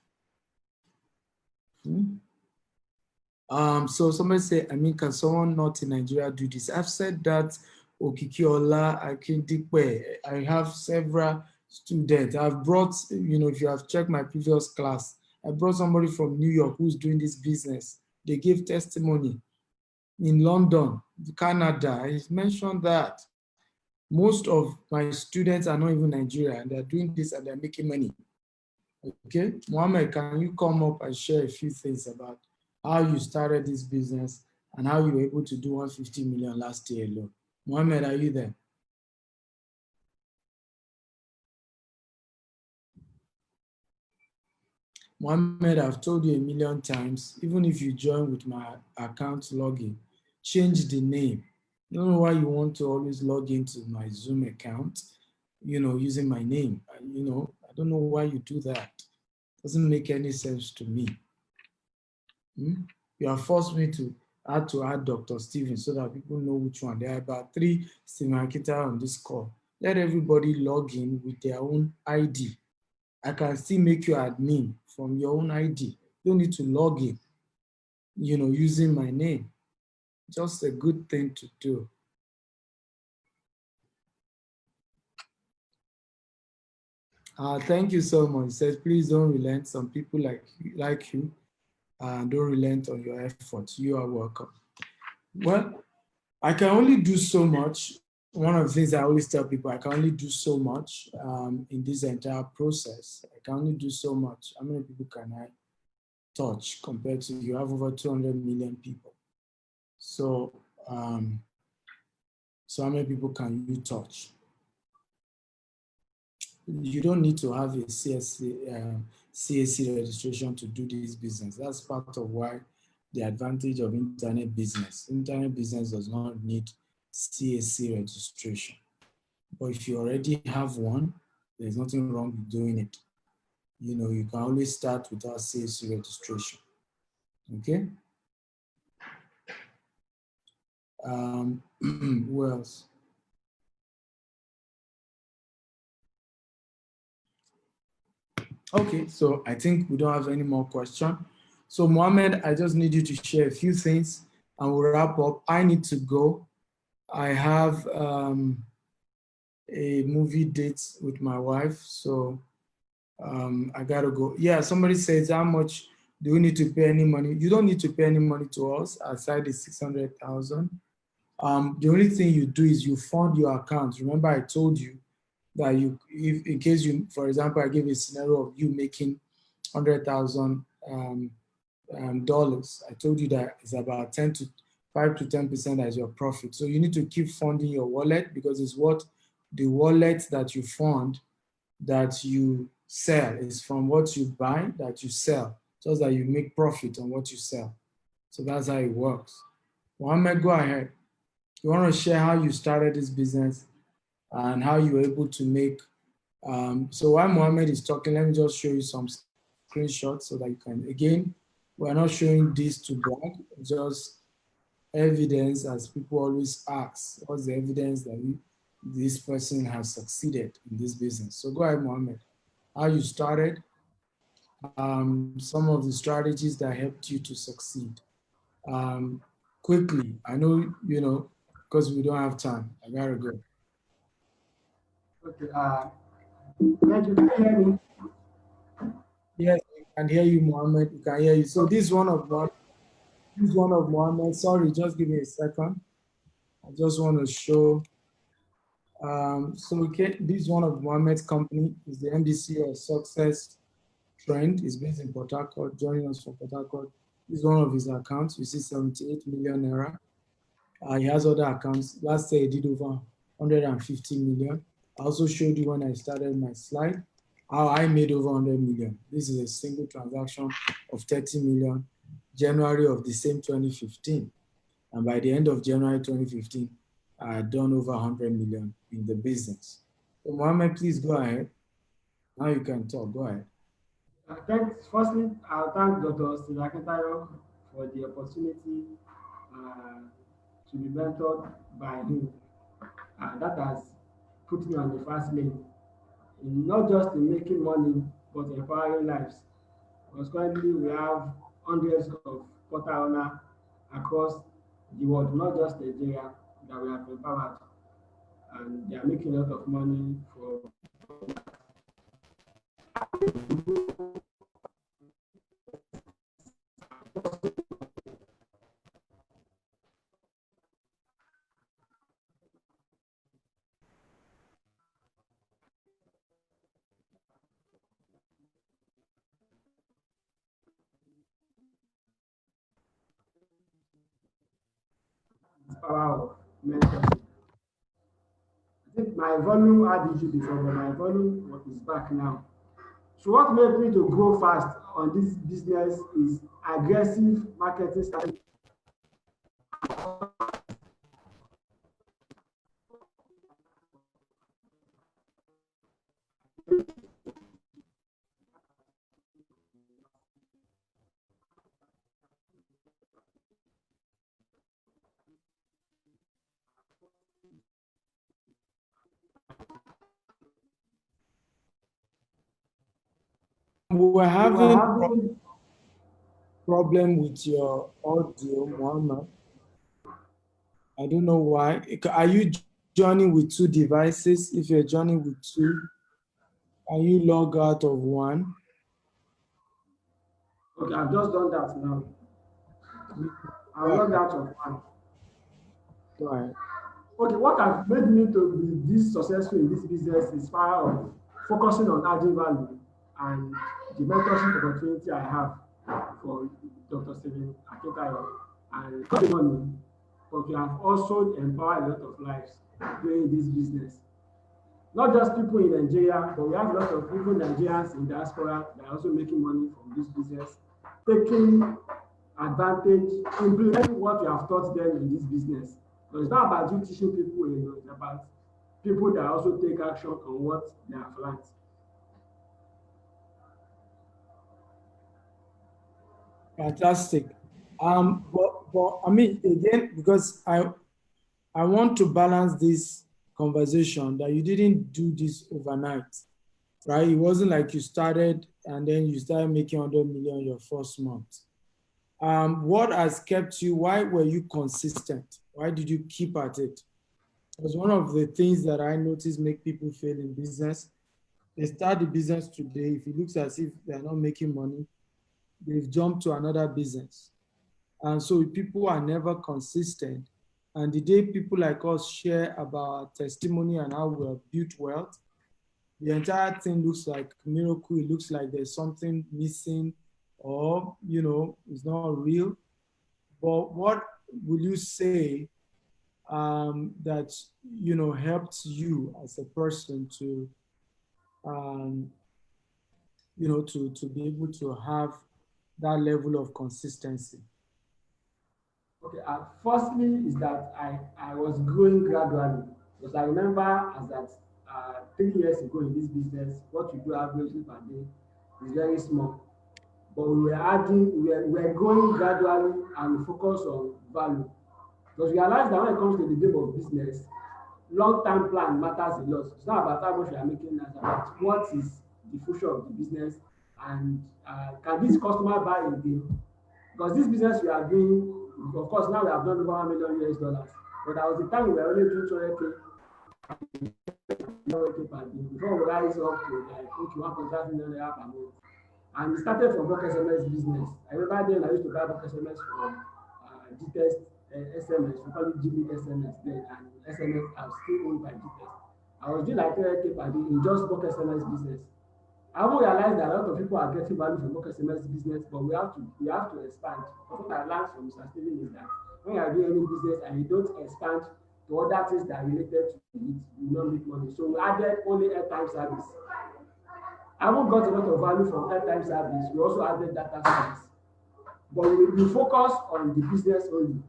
So somebody say, can someone not in Nigeria do this? I've said that, Okikiola, Akintayo, I have several student. I've brought, if you have checked my previous class, I brought somebody from New York who's doing this business. They gave testimony in London, Canada. I mentioned that most of my students are not even Nigerian, and they're doing this and they're making money. Okay, Mohammed, can you come up and share a few things about how you started this business and how you were able to do 150 million last year alone? Mohammed, are you there? Mohammed, I've told you a million times, even if you join with my account login, change the name. I don't know why you want to always log into my Zoom account, using my name. I don't know why you do that. Doesn't make any sense to me. You have forced me to add Dr. Steven so that people know which one. There are about 3 Stephen Akintayo on this call. Let everybody log in with their own ID. I can still make you admin from your own ID. You don't need to log in, using my name. Just a good thing to do. Thank you so much. It says, please don't relent. Some people like you don't relent on your efforts. You are welcome. Well, I can only do so much. One of the things I always tell people, I can only do so much in this entire process. I can only do so much. How many people can I touch compared to you have over 200 million people? So, so how many people can you touch? You don't need to have a CAC registration to do this business. That's part of why the advantage of internet business. Internet business does not need CAC registration. But if you already have one, there's nothing wrong with doing it. You can always start without CAC registration. Okay? Who else? Okay, so I think we don't have any more questions. So Mohammed, I just need you to share a few things and we'll wrap up. I need to go. I have a movie date with my wife, so I gotta go. Yeah, somebody says, how much do we need to pay any money? You don't need to pay any money to us aside the 600,000. The only thing you do is you fund your account. Remember I told you that if in case for example, I gave a scenario of you making $100,000 dollars. I told you that it's about 5 to 10% as your profit. So you need to keep funding your wallet because it's what the wallet that you fund that you sell is from what you buy that you sell, just that you make profit on what you sell. So that's how it works. Mohammed, go ahead. You want to share how you started this business and how you were able to make. So while Mohammed is talking, let me just show you some screenshots so that you can, again, we're not showing this to brag, just evidence, as people always ask, what's the evidence that this person has succeeded in this business? So go ahead, Mohammed, how you started, some of the strategies that helped you to succeed. Quickly, I know, because we don't have time, I gotta go. Okay, thank you. Can you hear me? Yes, we can hear you, Mohammed. We can hear you. So this is one of Mohammed. Sorry, just give me a second. I just want to show. This is one of Mohammed's company. Is the MDC of Success Trend. Is based in Port Harcourt. Joining us from Port Harcourt. This is one of his accounts. You see 78 million naira. He has other accounts. Last year he did over 150 million. I also showed you when I started my slide how I made over 100 million. This is a single transaction of 30 million, January of the same 2015. And by the end of January 2015, I had done over 100 million in the business. So Mohammed, please go ahead. Now you can talk, go ahead. Firstly, I'll thank Dr. Steve Akintayo for the opportunity to be mentored by him. That has put me on the fast lane, not just in making money, but empowering lives. Because currently we have hundreds of portal owners across the world, not just Nigeria, that we have empowered. And they are making a lot of money for power of mentorship. I think my volume had issue before, but my volume is back now. So what made me to grow fast on this business is aggressive marketing strategy. We were We were having having problem with your audio, Muhammad. I don't know why. Are you joining with two devices? If you're joining with two, can you log out of one? okay, I've just done that now. I'm Go logged ahead. out of one. Go ahead. Okay, what has made me to be this successful in this business is power of focusing on adding value and the mentorship opportunity I have for Dr. Stephen Akintayo and not the money, but we have also empowered a lot of lives doing this business. Not just people in Nigeria, but we have a lot of people, Nigerians in diaspora, that are also making money from this business, taking advantage, implementing what we have taught them in this business. So it's not about you teaching people alone, it's about people that also take action on what they have learned. Fantastic. But I mean, again, because I want to balance this conversation that you didn't do this overnight, right? It wasn't like you started and then you started making 100 million your first month. What has kept you? Why were you consistent? Why did you keep at it? Because one of the things that I notice make people fail in business, they start the business today. If it looks as if they're not making money, they've jumped to another business. And so people are never consistent. And the day people like us share about testimony and how we have built wealth, the entire thing looks like a miracle. It looks like there's something missing or, it's not real. But what will you say that, helped you as a person to, to be able to have that level of consistency? Okay, firstly is that I was growing gradually. Because I remember as that 3 years ago in this business, what we do averagely per day is very small. But we were growing gradually and we focus on value. Because we realize that when it comes to the game of business, long-term plan matters a lot. It's not about how much you are making, it's about what is the future of the business and can this customer buy again? Because this business we are doing, of course, now we have done over $1 million US, but there was a time we were only doing 200K per day before we rise up to like okay, 1.5 million naira per month. And it started from bulk SMS business. I remember then I used to buy bulk SMS from GTest SMS, we call it GB SMS then, and SMS are still owned by GTest. I was doing like 300K per day in just bulk SMS business. I haven't realized that a lot of people are getting value from bulk SMS business, but we have to expand. But what I learned from Mr. Steven is that when you are doing any business and you don't expand to other things that are related to it, you will not make money. So we added only airtime service. I haven't got a lot of value from airtime service. We also added data service. But we focus on the business only.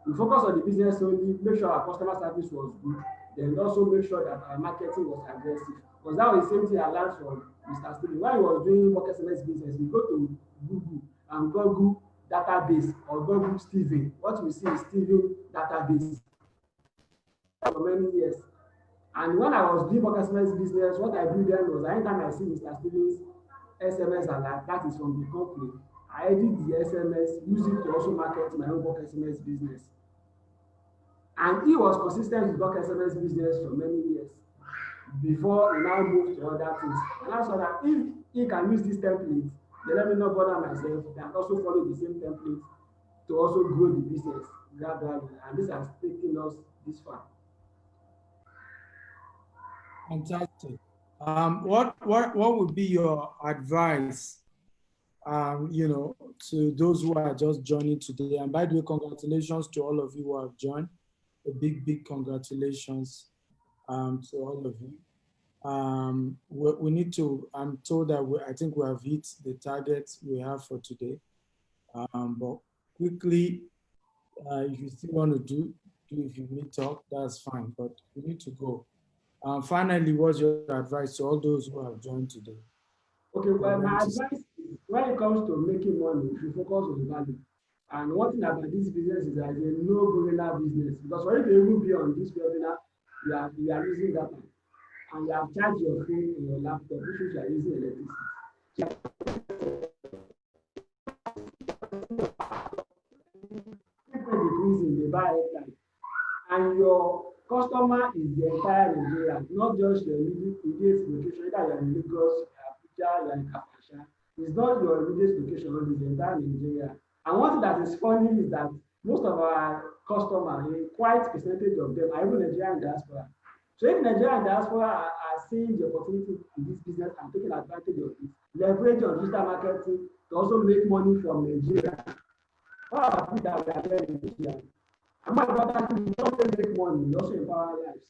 We focus on the business only, make sure our customer service was good, then also make sure that our marketing was aggressive. Because that was the same thing I learned from Mr. Steven. When he was doing work SMS business, we go to Google and Google database or Google Steven. What we see is Steven database for many years. And when I was doing work SMS business, what I do then was anytime I see Mr. Steven's SMS alert, that is from the company, I edit the SMS, use it to also market my own work SMS business. And he was consistent with bulk SMS business for many years. before he now move to other things. And I saw that if he can use this template, then let me not bother myself and also follow the same template to also grow the business gradually. And this has taken us this far. Fantastic. What would be your advice, to those who are just joining today? And by the way, congratulations to all of you who have joined. A big congratulations to all of you. We need to, I'm told that I think we have hit the targets we have for today. But quickly, if you still want to do if you meet up, that's fine, but we need to go. Finally, what's your advice to all those who have joined today? Okay, well, my advice is when it comes to making money, you focus on value. And one thing about this business is that it's a no-brainer business because for you to even be on this webinar, you are using data and you have charged your phone in your laptop, which means you are using electricity. People decreasing, they buy airtime, and your customer is the entire Nigeria, not just your immediate location, either you're in Lagos, Abuja, you're in Kapasha. It's not your immediate location, it's the entire Nigeria. And one thing that is funny is that most of our customers, a quite percentage of them are even Nigerian diaspora. So if Nigerian diaspora are seeing the opportunity in this business and taking advantage of it, leverage on digital marketing to also make money from Nigeria. What about people that we are there in Nigeria? And my brother, you don't only make money, you also empower lives.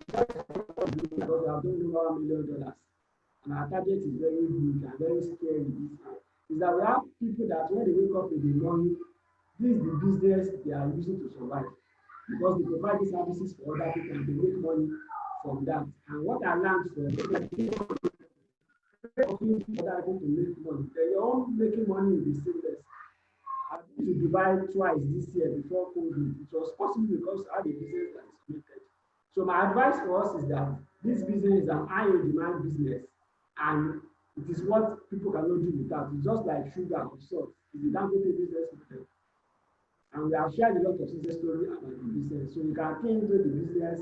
Because we have done over $1 million. And our target is very big and very scary. Is that we have people that when they wake up in the morning, this is the business they are using to survive. Because they provide these services for other people and they make money from that. And what I learned from other people to make money, then your own making money will be seamless. I've been to Dubai twice this year before COVID. It was possible because I had a business that is connected. So my advice for us is that this business is an high demand business and it is what people cannot do without. It's just like sugar or salt. It's a Dangote business model. And we have shared a lot of success stories about the business. So you can key into the business,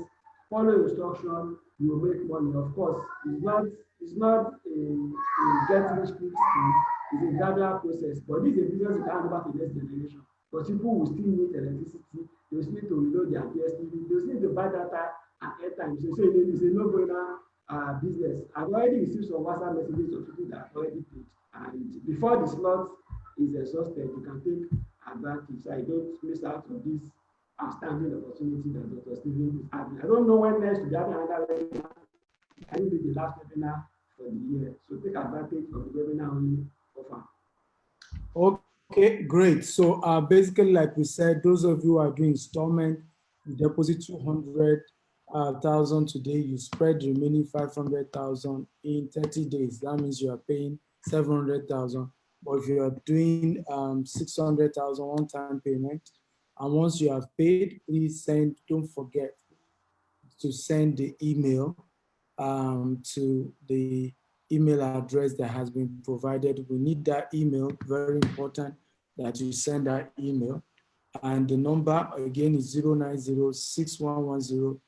follow instruction, you will make money. Of course, it's not a get rich quick scheme. It's a gradual process. But this is a business you can hand over to the next generation. But people will still need electricity. They will need to reload their PSTV. They will need to buy data and airtime. So it's a no-brainer business. I've already received some WhatsApp messages of people that have already paid. And before the slot is exhausted, you can take advantage. So I don't miss out on this outstanding opportunity that Dr. Stephen is having. I don't know when next to be having another webinar. I will be the last webinar for the year. So take advantage of the webinar only offer. Okay, great. So basically, like we said, those of you who are doing installment, you deposit 200,000 today, you spread the remaining 500,000 in 30 days. That means you are paying 700,000. But if you are doing 600,000 one-time payment, and once you have paid, please don't forget to send the email to the email address that has been provided. We need that email, very important that you send that email. And the number again is 090-6110-4000.